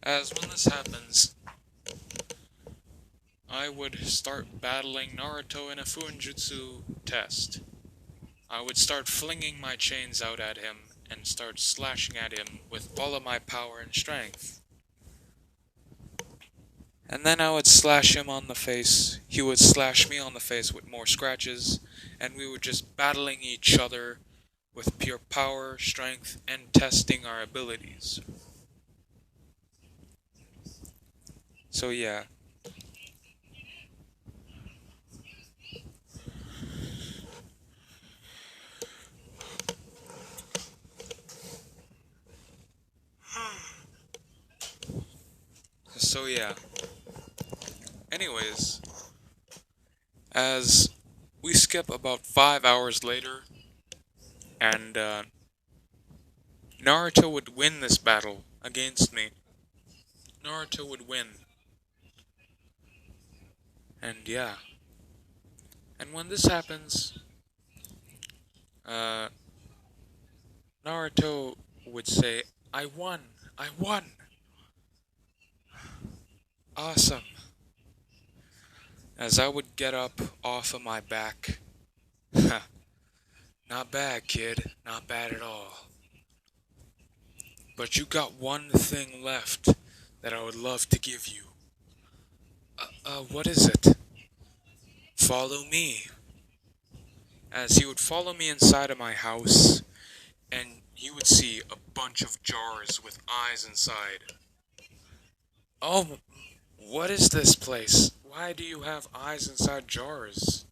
As when this happens, I would start battling Naruto in a Fuinjutsu test. I would start flinging my chains out at him and start slashing at him with all of my power and strength. And then I would slash him on the face, he would slash me on the face with more scratches, and we were just battling each other with pure power, strength, and testing our abilities. So yeah. So yeah. Anyways, as we skip about 5 hours later, and Naruto would win this battle against me. Naruto would win. And yeah. And when this happens, uh, Naruto would say, I won! I won! Awesome! As I would get up off of my back. Not bad, kid. Not bad at all. But you got one thing left that I would love to give you. What is it? Follow me. As he would follow me inside of my house, and you would see a bunch of jars with eyes inside. Oh, what is this place? Why do you have eyes inside jars?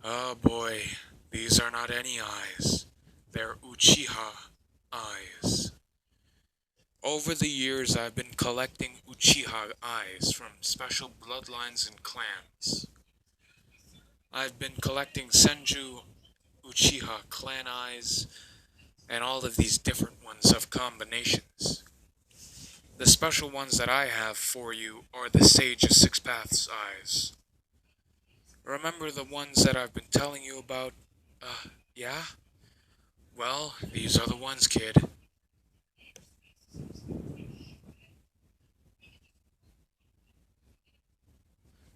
Oh boy, these are not any eyes. They're Uchiha eyes. Over the years, I've been collecting Uchiha eyes from special bloodlines and clans. I've been collecting Senju Uchiha clan eyes and all of these different ones of combinations. The special ones that I have for you are the Sage of Six Paths eyes. Remember the ones that I've been telling you about? Yeah? Well, these are the ones, kid.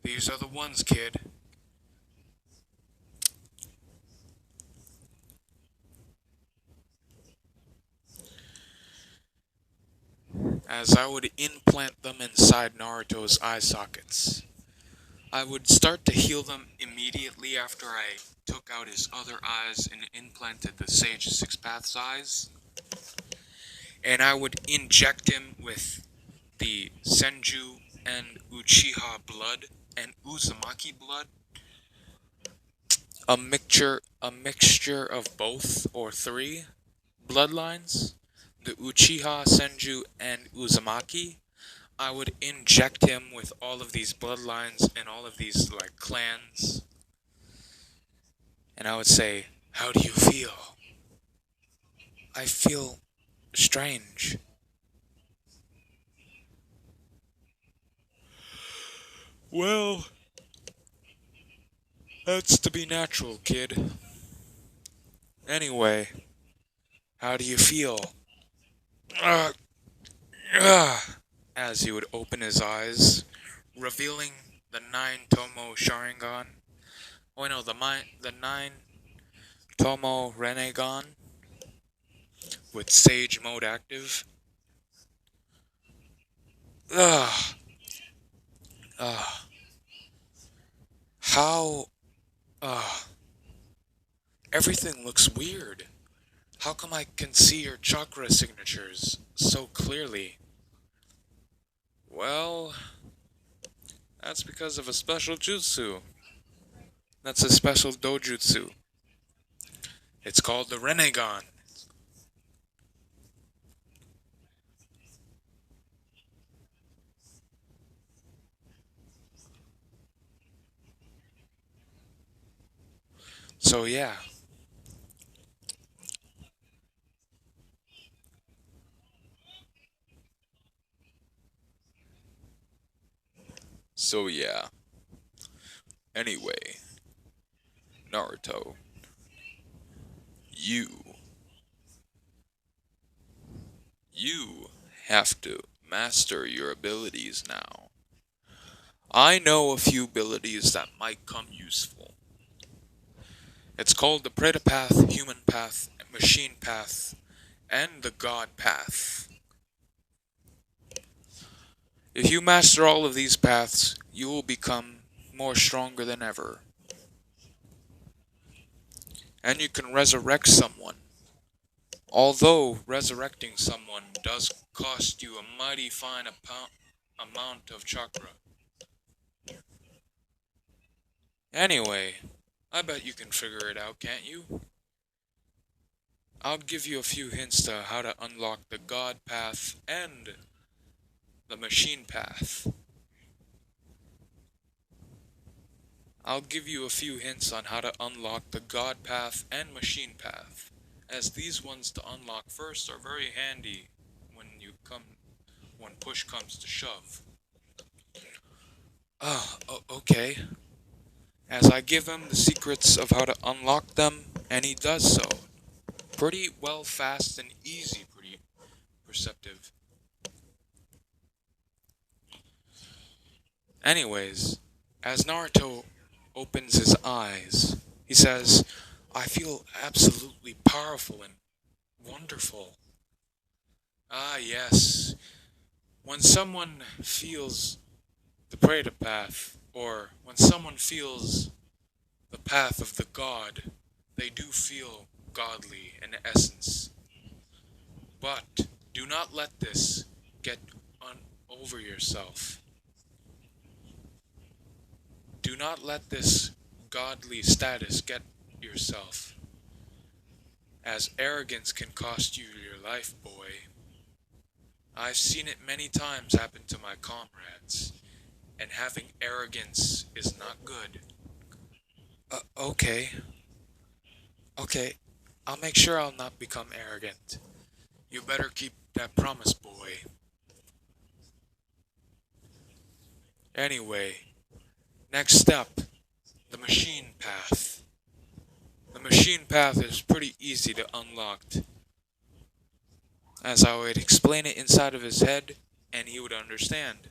These are the ones, kid. As I would implant them inside Naruto's eye sockets. I would start to heal them immediately after I took out his other eyes and implanted the Sage of Six Paths eyes. And I would inject him with the Senju and Uchiha blood and Uzumaki blood. A mixture of both or three bloodlines. The Uchiha, Senju, and Uzumaki. I would inject him with all of these bloodlines and all of these like clans. And I would say, how do you feel? I feel strange. Well, that's to be natural, kid. Anyway, how do you feel? Uh, as he would open his eyes, revealing the 9 Tomo Sharingan. Oh no, the 9 Tomo Renegon with Sage mode active. Ugh. How. Ugh. Everything looks weird. How come I can see your chakra signatures so clearly? Well, that's because of a special jutsu. That's a special dojutsu. It's called the Renegon. So yeah. So yeah. Anyway, Naruto, you you have to master your abilities now. I know a few abilities that might come useful. It's called the Preta Path, Human Path, Machine Path, and the God Path. If you master all of these paths, you will become more stronger than ever. And you can resurrect someone. Although resurrecting someone does cost you a mighty fine amount of chakra. Anyway, I bet you can figure it out, can't you? I'll give you a few hints to how to unlock the God Path and the Machine Path. I'll give you a few hints on how to unlock the God Path and Machine Path, as these ones to unlock first are very handy when push comes to shove. Okay. As I give him the secrets of how to unlock them, and he does so. Pretty well, fast, and easy, pretty perceptive. Anyways, as Naruto opens his eyes, he says, I feel absolutely powerful and wonderful. Ah, yes. When someone feels the Preta path, or when someone feels the path of the god, they do feel godly in essence. But do not let this get over yourself. Do not let this godly status get yourself, as arrogance can cost you your life, boy. I've seen it many times happen to my comrades, and having arrogance is not good. Okay. Okay. I'll make sure I'll not become arrogant. You better keep that promise, boy. Anyway, next step, the machine path. The machine path is pretty easy to unlock, as I would explain it inside of his head, and he would understand.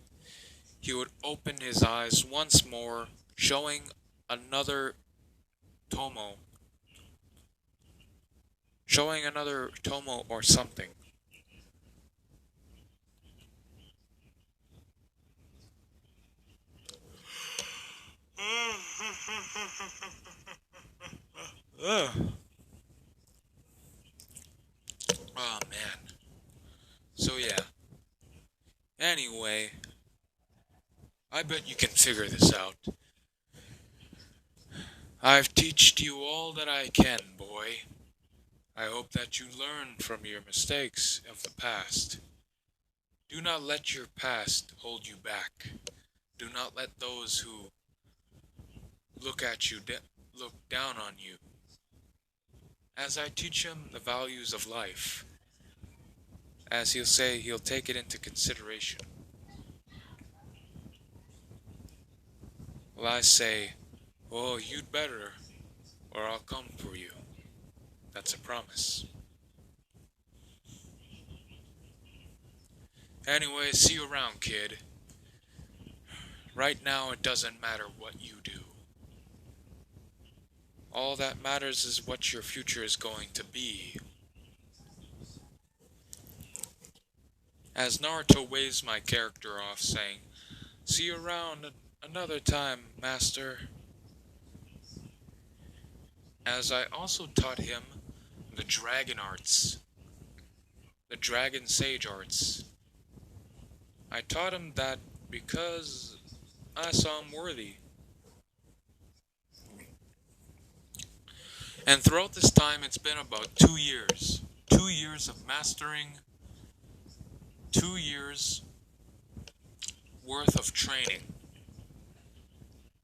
He would open his eyes once more, showing another Tomo. Showing another Tomo or something. Ugh. Oh man. So yeah. Anyway, I bet you can figure this out. I've teached you all that I can, boy. I hope that you learn from your mistakes of the past. Do not let your past hold you back. Do not let those who look at you look down on you. As I teach him the values of life, as he'll say, he'll take it into consideration. Well, I say, oh, you'd better, or I'll come for you. That's a promise. Anyway, see you around, kid. Right now, it doesn't matter what you do. All that matters is what your future is going to be. As Naruto waves my character off, saying, see you around another time, master. as I also taught him the dragon arts, the dragon sage arts. I taught him that because I saw him worthy. And throughout this time, it's been about 2 years. 2 years of mastering, 2 years worth of training.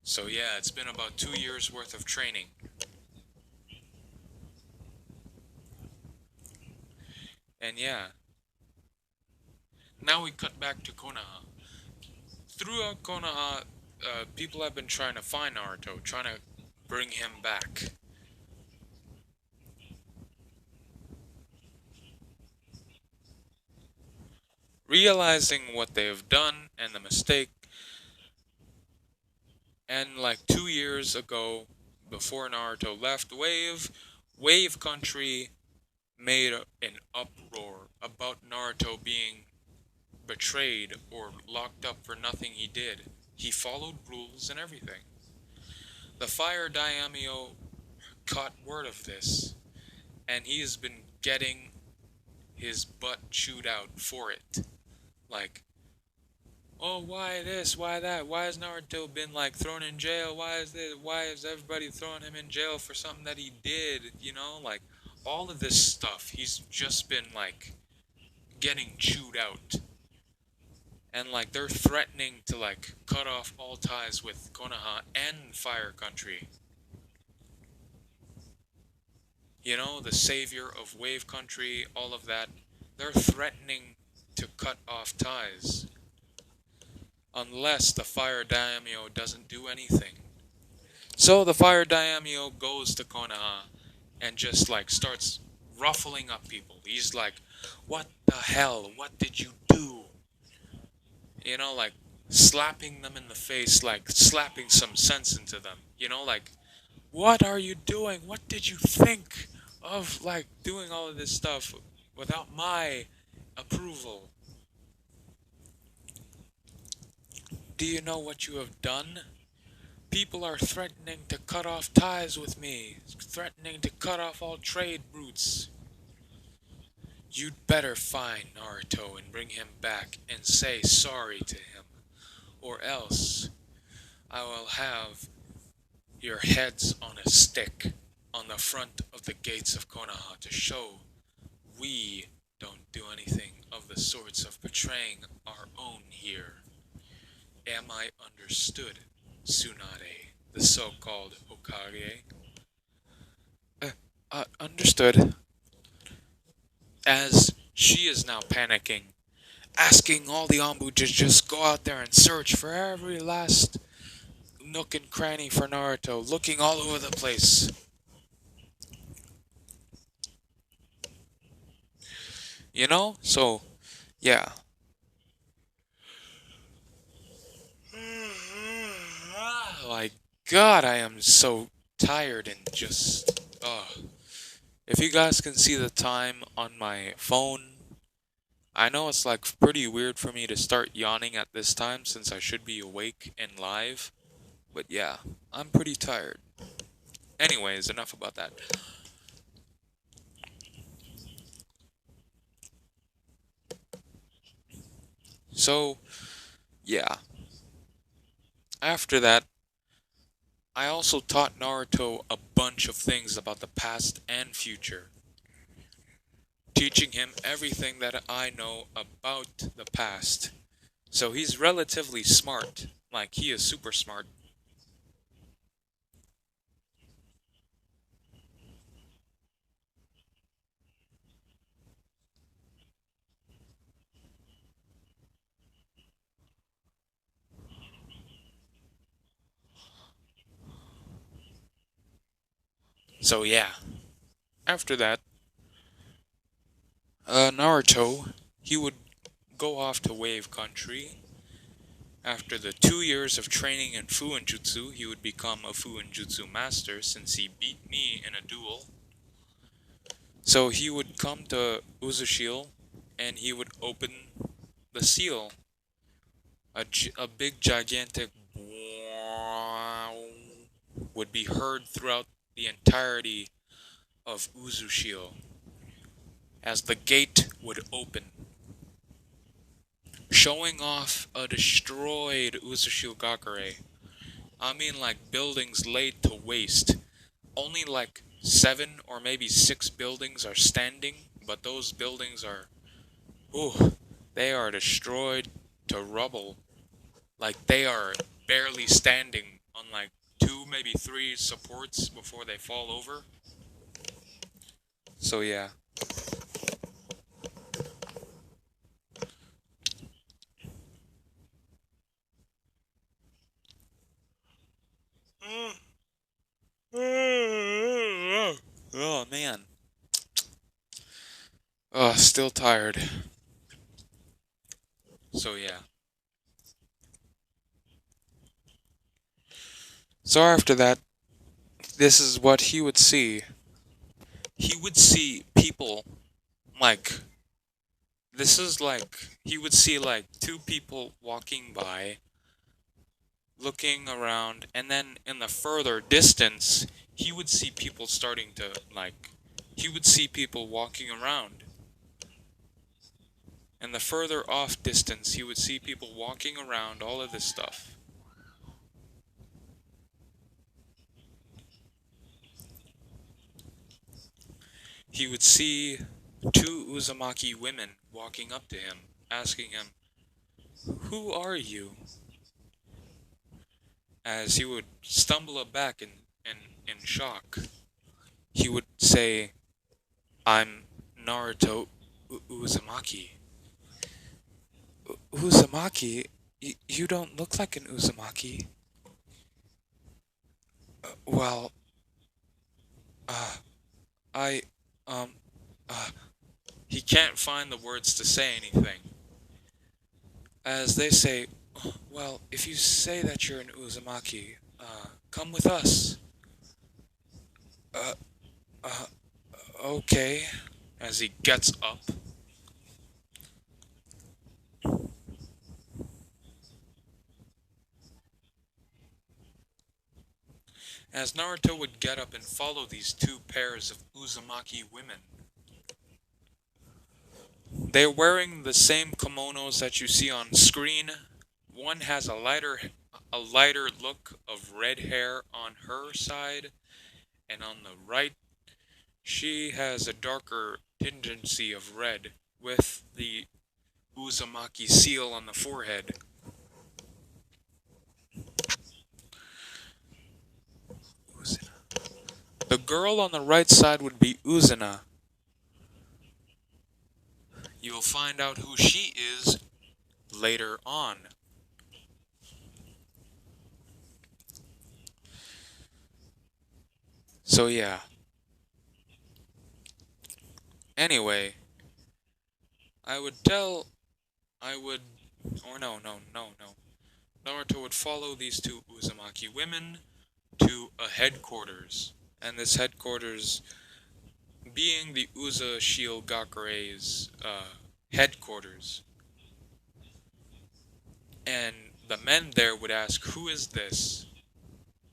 So, yeah, it's been about 2 years worth of training. And yeah, now we cut back to Konoha. Throughout Konoha, people have been trying to find Naruto, trying to bring him back. Realizing what they have done and the mistake, and like 2 years ago, before Naruto left Wave Country made an uproar about Naruto being betrayed or locked up for nothing he did. He followed rules and everything. The Fire Daimyo caught word of this, and he has been getting his butt chewed out for it. Like, oh, why this? Why that? Why has Naruto been like thrown in jail? Why is this? Why is everybody throwing him in jail for something that he did? You know, like all of this stuff. He's just been like getting chewed out, and like they're threatening to like cut off all ties with Konoha and Fire Country. You know, the savior of Wave Country, all of that. They're threatening to cut off ties unless the Fire Daimyo doesn't do anything. So the Fire Daimyo goes to Konoha and just like starts ruffling up people. He's like, "What the hell? What did you do?" You know, like slapping them in the face, like slapping some sense into them. You know, like, "What are you doing? What did you think of like doing all of this stuff without my approval? Do you know what you have done? People are threatening to cut off ties with me, threatening to cut off all trade routes. You'd better find Naruto and bring him back and say sorry to him, or else I will have your heads on a stick on the front of the gates of Konoha to show we don't do anything of the sorts of betraying our own here. Am I understood, Tsunade, the so-called Hokage?" Understood. As she is now panicking, asking all the Anbu to just go out there and search for every last nook and cranny for Naruto, looking all over the place. You know? So, yeah. Like, God, I am so tired and just. If you guys can see the time on my phone, I know it's like pretty weird for me to start yawning at this time since I should be awake and live. But yeah, I'm pretty tired. Anyways, enough about that. So, yeah. After that, I also taught Naruto a bunch of things about the past and future, teaching him everything that I know about the past. So he's relatively smart, like he is super smart. So yeah, after that, Naruto, he would go off to Wave Country. After the 2 years of training in Fuinjutsu, he would become a Fuinjutsu master since he beat me in a duel. So he would come to Uzushil and he would open the seal. A big gigantic would be heard throughout the entirety of Uzushio as the gate would open, showing off a destroyed Uzushio Gakure. I mean, like buildings laid to waste. Only like 7 or maybe 6 buildings are standing, but those buildings are, ooh, they are destroyed to rubble. Like they are barely standing on like 2, maybe 3 supports before they fall over. So yeah. Oh man. Oh, still tired. So yeah. So after that, this is what he would see. He would see people like this is like he would see like 2 people walking by, looking around, and then in the further distance, he would see people starting to like he would see people walking around. And the further off distance, he would see people walking around, all of this stuff. He would see 2 Uzumaki women walking up to him, asking him, "Who are you?" As he would stumble back in shock, he would say, "I'm Naruto Uzumaki." Uzumaki? You don't look like an Uzumaki. Well, uh, I, um, uh, he can't find the words to say anything. As they say, well, if you say that you're an Uzumaki, come with us. Uh, uh, okay. As he gets up, as Naruto would get up and follow these 2 pairs of Uzumaki women. They're wearing the same kimonos that you see on screen. One has a lighter look of red hair on her side, and on the right, she has a darker tingency of red with the Uzumaki seal on the forehead. The girl on the right side would be Uzuna. You'll find out who she is later on. So yeah. Anyway, I would tell I would or no. Naruto would follow these 2 Uzumaki women to a headquarters. And this headquarters being the Uza Shiogakure's headquarters. And the men there would ask, "Who is this?"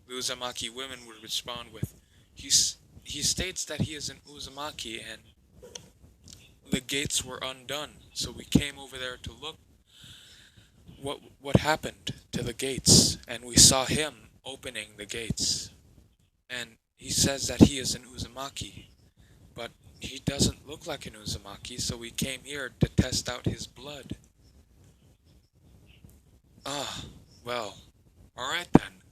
The Uzumaki women would respond with, he states that he is an Uzumaki and the gates were undone, so we came over there to look what happened to the gates, and we saw him opening the gates. And he says that he is an Uzumaki, but he doesn't look like an Uzumaki, so we came here to test out his blood. Ah, well, alright then.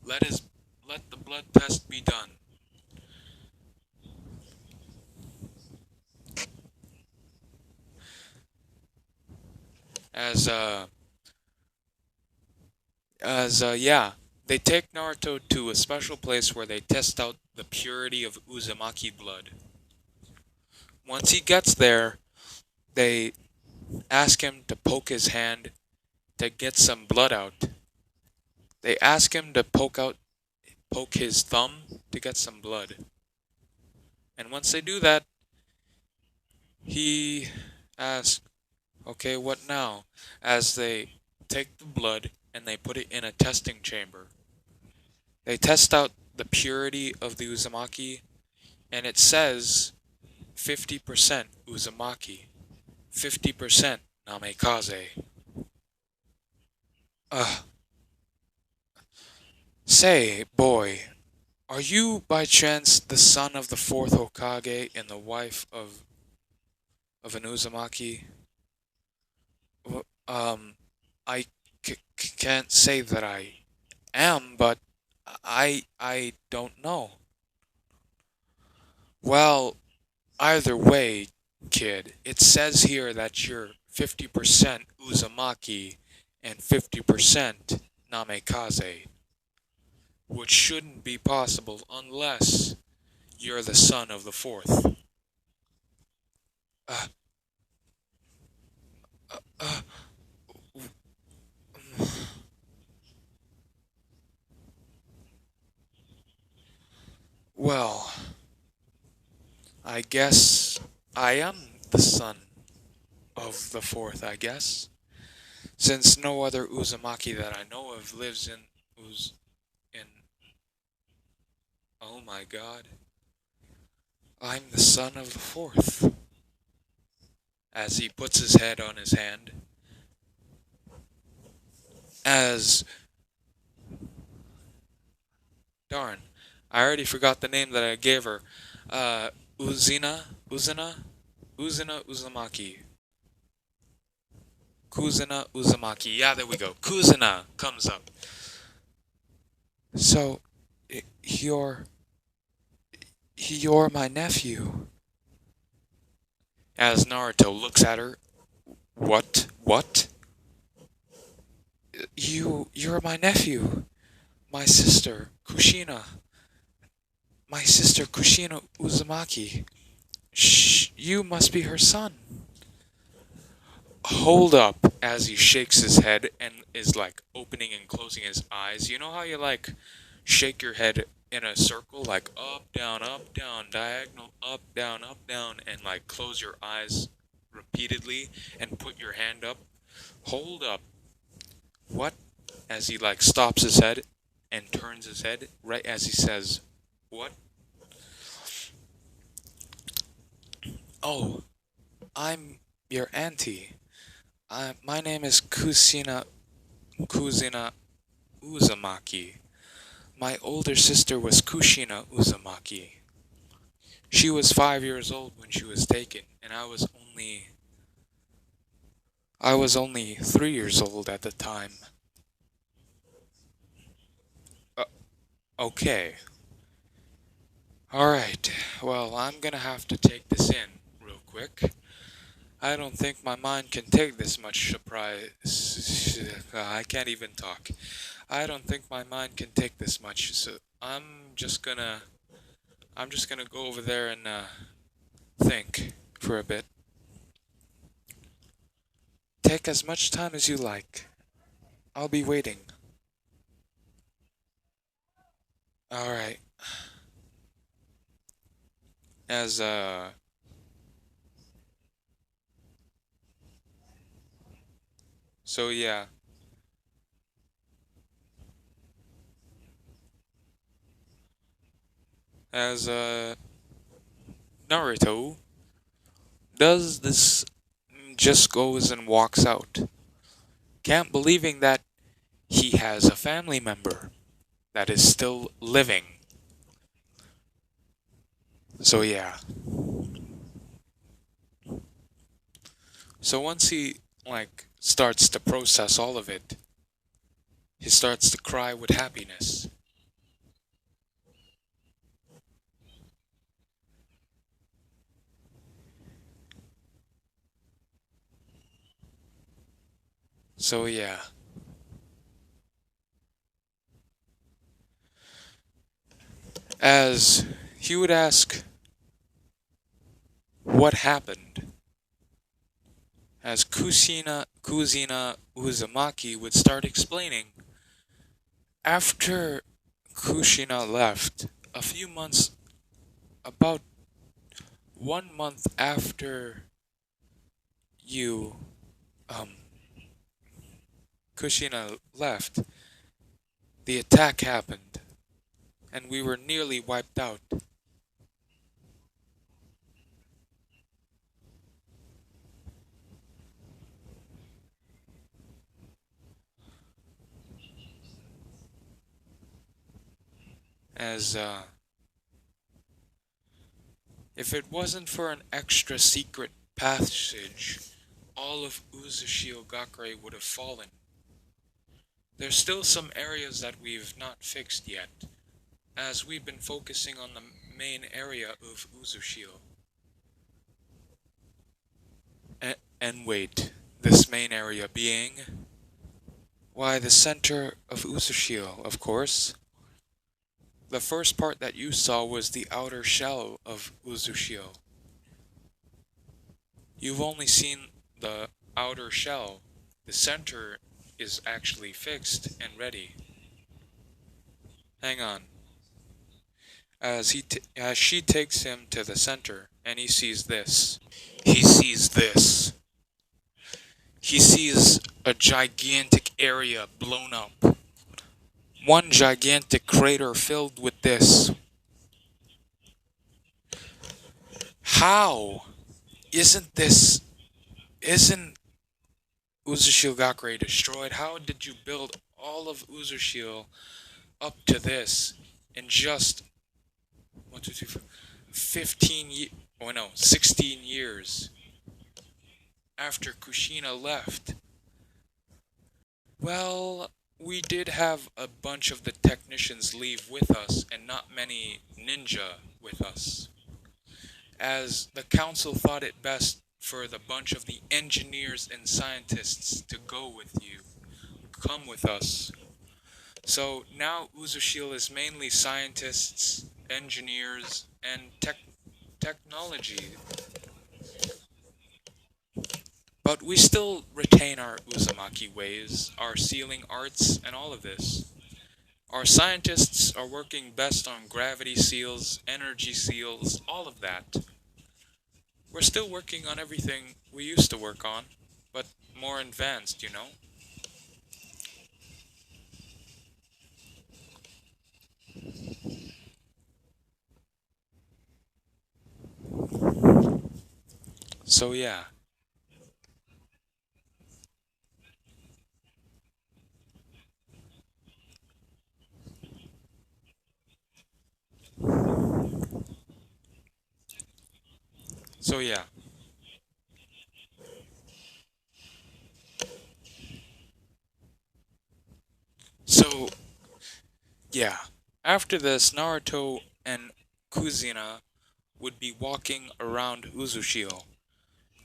Let his let the blood test be done. As yeah, they take Naruto to a special place where they test out the purity of Uzumaki blood. Once he gets there, they ask him to poke his hand to get some blood out. They ask him to poke his thumb to get some blood. And once they do that, he asks, "Okay, what now?" As they take the blood and they put it in a testing chamber. They test out the purity of the Uzumaki, and it says 50% Uzumaki, 50% Namikaze. Uh, Say, boy, are you by chance the son of the fourth Hokage and the wife of an Uzumaki? W- Um, I can't say that I am, but I don't know. Well, either way, kid, it says here that you're 50% Uzumaki and 50% Namikaze, which shouldn't be possible unless you're the son of the fourth. Uh, uh, well, I guess I am the son of the fourth, I guess. Since no other Uzumaki that I know of lives in in oh my god, I'm the son of the fourth. As he puts his head on his hand, as darn, I already forgot the name that I gave her. Uh, Uzina Uzumaki. Kuzina Uzumaki. Yeah, there we go. Kuzina comes up. So, you're you're my nephew. As Naruto looks at her, what? What? You're my nephew. My sister, Kushina. My sister, Kushina Uzumaki. Shh, you must be her son. Hold up, as he shakes his head and is like opening and closing his eyes. You know how you like shake your head in a circle, like up, down, diagonal, up, down, and like close your eyes repeatedly and put your hand up? Hold up. What? As he like stops his head and turns his head right as he says, what? Oh, I'm your auntie. My name is Kuzina Uzumaki. My older sister was Kushina Uzumaki. She was 5 years old when she was taken, and I was only 3 years old at the time. Uh, okay. Alright. Well, I'm gonna have to take this in real quick. I don't think my mind can take this much surprise. I can't even talk. I don't think my mind can take this much, so I'm just gonna go over there and think for a bit. Take as much time as you like. I'll be waiting. All right. As so yeah, as Naruto does this, just goes and walks out. Can't believing that he has a family member that is still living. So yeah. So once he like starts to process all of it, he starts to cry with happiness. So yeah. As he would ask what happened, as Kuzina Uzumaki would start explaining, after Kushina left, a few months, about 1 month after you, um, Kushina left, the attack happened. and we were nearly wiped out. As if it wasn't for an extra secret passage, all of Uzushio Gakure would have fallen. There's still some areas that we've not fixed yet, as we've been focusing on the main area of Uzushio. And wait, this main area being? Why, the center of Uzushio, of course. The first part that you saw was the outer shell of Uzushio. You've only seen the outer shell. The center is actually fixed and ready. Hang on. As she takes him to the center, and he sees this. He sees this. He sees a gigantic area blown up. One gigantic crater filled with this. How? Isn't this... Isn't Uzushio Gakure destroyed? How did you build all of Uzushio up to this in just 1, 2, 3, 4, 15 oh no, 16 years after Kushina left? Well, we did have a bunch of the technicians leave with us and not many ninja with us, as the council thought it best for the bunch of the engineers and scientists to go with you, come with us. So now Uzushil is mainly scientists, engineers, and technology. But we still retain our Uzumaki ways, our sealing arts, and all of this. Our scientists are working best on gravity seals, energy seals, all of that. We're still working on everything we used to work on, but more advanced, you know? So yeah. So yeah. So yeah. After this, Naruto and Kuzina would be walking around Uzushio.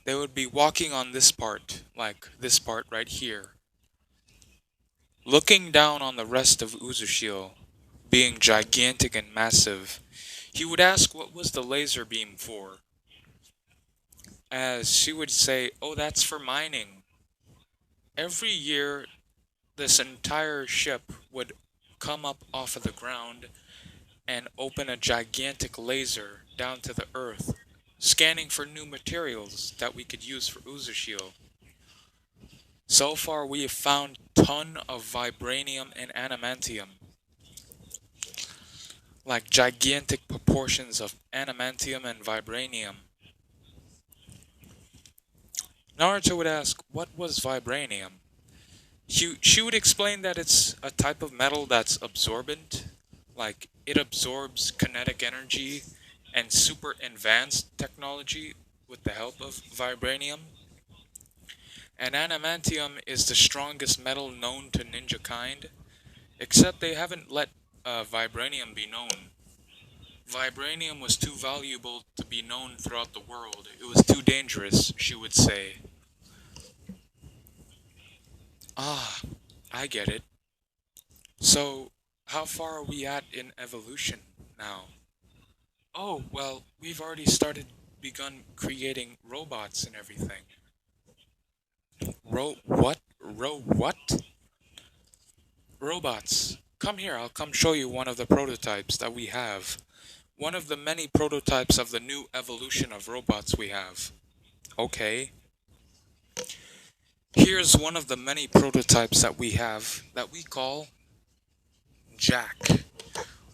They would be walking on this part, like this part right here, looking down on the rest of Uzushio, being gigantic and massive. He would ask what was the laser beam for, as she would say, "Oh, that's for mining." Every year, this entire ship would come up off of the ground and open a gigantic laser down to the earth, scanning for new materials that we could use for Uzushio. So far, we have found ton of vibranium and adamantium, like gigantic proportions of adamantium and vibranium. Naruto would ask, what was vibranium? She would explain that it's a type of metal that's absorbent, like it absorbs kinetic energy and super advanced technology with the help of vibranium. And adamantium is the strongest metal known to ninja kind, except they haven't let vibranium be known. Vibranium was too valuable to be known throughout the world. It was too dangerous, she would say. Ah, I get it. So, how far are we at in evolution now? Oh, well, we've already begun creating robots and everything. What? What? Robots. Come here, I'll come show you one of the prototypes that we have. One of the many prototypes of the new evolution of robots we have. Okay. Here's one of the many prototypes that we have that we call Jack.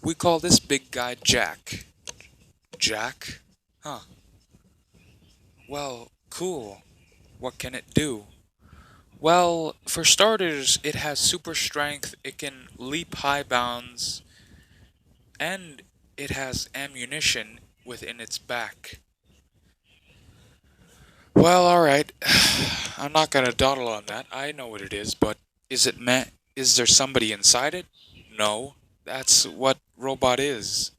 We call this big guy Jack. Jack? Huh. Well, cool. What can it do? Well, for starters, it has super strength, it can leap high bounds, and it has ammunition within its back. Well, alright. I'm not gonna dawdle on that. I know what it is, but is there somebody inside it? No. That's what robot is.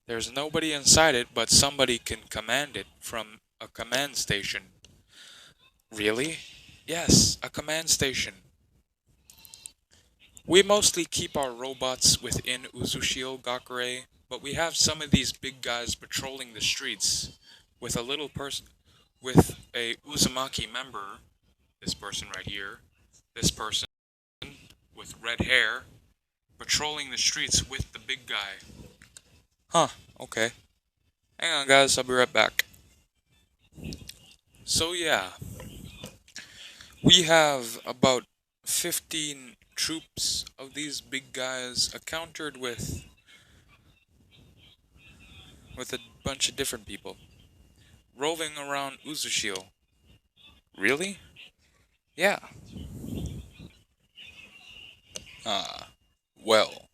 There's nobody inside it, but somebody can command it from a command station. Really? Yes, a command station. We mostly keep our robots within Uzushio Gakure, but we have some of these big guys patrolling the streets with a little person, with a Uzumaki member, this person right here, this person with red hair, patrolling the streets with the big guy. Huh, okay. Hang on, guys, I'll be right back. So, yeah, we have about 15 troops of these big guys encountered with a bunch of different people roving around Uzushio. Really? Yeah. Ah, well,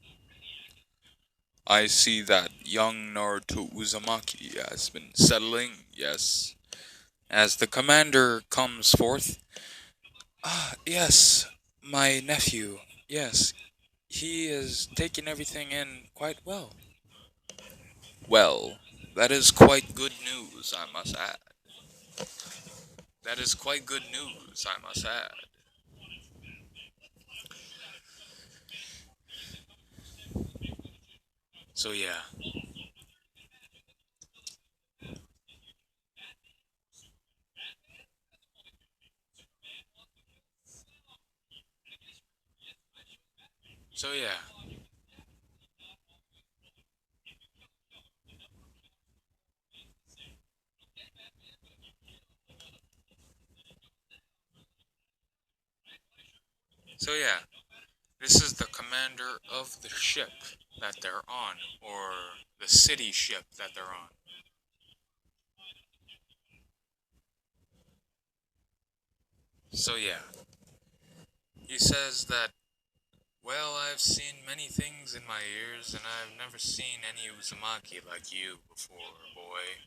I see that young Naruto Uzumaki has been settling, yes. As the commander comes forth, ah, yes, my nephew, yes, he is taking everything in quite well. Well, that is quite good news, I must add. That is quite good news, I must add. So yeah. So yeah. So yeah. This is the commander of the ship that they're on, or the city ship that they're on. So yeah. He says that, well, I've seen many things in my years, and I've never seen any Uzumaki like you before, boy.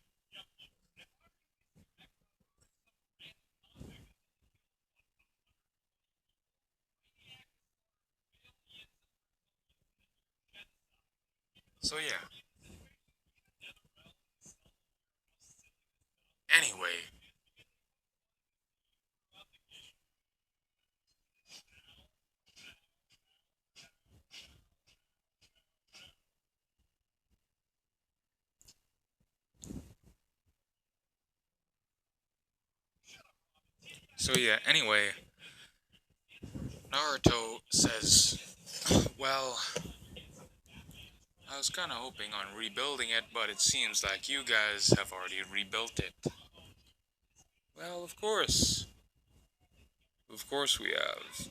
So yeah. Anyway. So yeah, anyway. Naruto says, well, I was kinda hoping on rebuilding it, but it seems like you guys have already rebuilt it. Well, of course. Of course we have.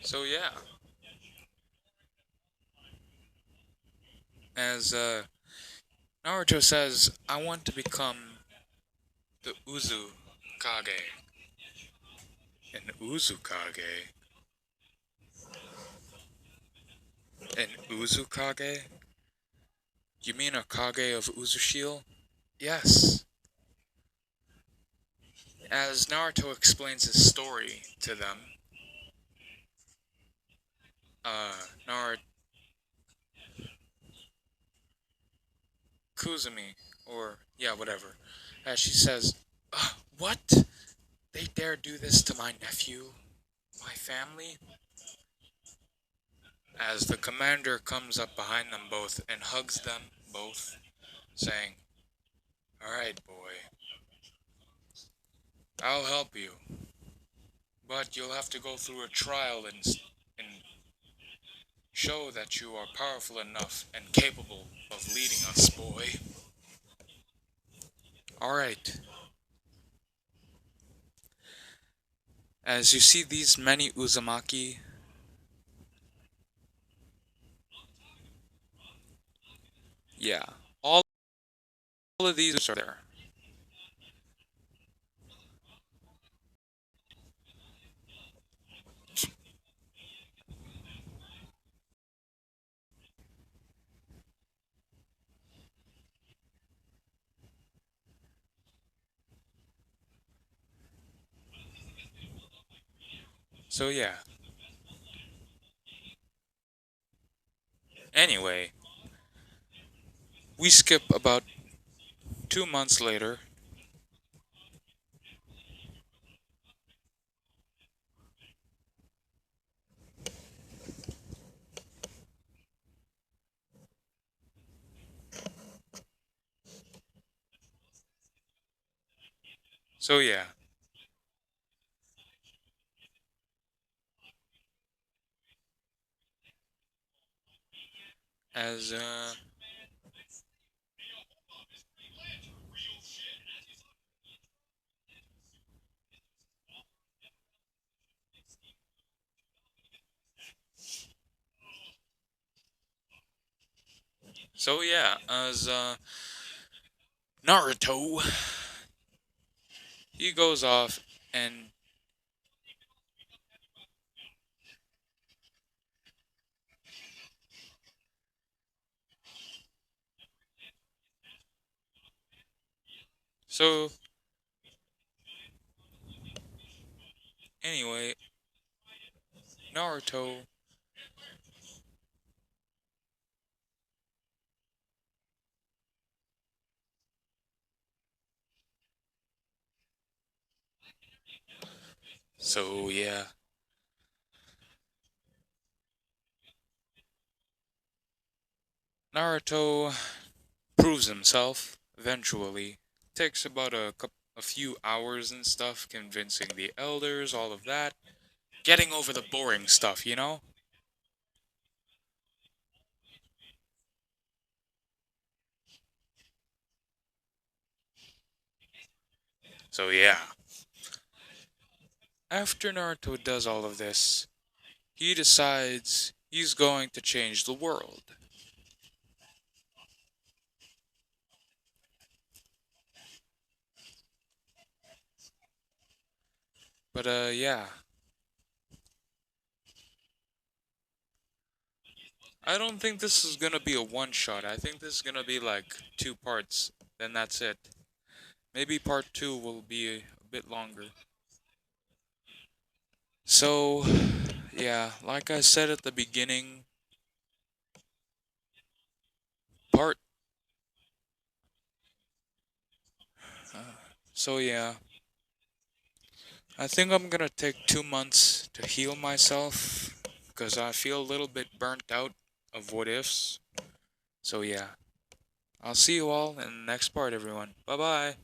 So yeah, as Naruto says, I want to become the Uzu Kage. An Uzu Kage? An Uzu Kage? You mean a Kage of Uzushio? Yes. As Naruto explains his story to them, Naruto Kuzumi, or yeah, whatever, as she says, what? They dare do this to my nephew? My family? As the commander comes up behind them both and hugs them both, saying, alright, boy, I'll help you, but you'll have to go through a trial and show that you are powerful enough and capable of leading us, boy. Alright, as you see these many Uzumaki, yeah, all of these are there. So yeah, anyway, we skip about 2 months later. So yeah, as so yeah, as Naruto, he goes off and so anyway, Naruto. So yeah, Naruto proves himself eventually. Takes about a few hours and stuff, convincing the elders, all of that, getting over the boring stuff, you know. So yeah, after Naruto does all of this, he decides he's going to change the world. But yeah, I don't think this is gonna be a one shot. I think this is gonna be like two parts. Then that's it. Maybe part two will be a bit longer. So, yeah, like I said at the beginning, part. Uh, so yeah, I think I'm gonna take 2 months to heal myself because I feel a little bit burnt out of what ifs. So yeah, I'll see you all in the next part, everyone. Bye bye.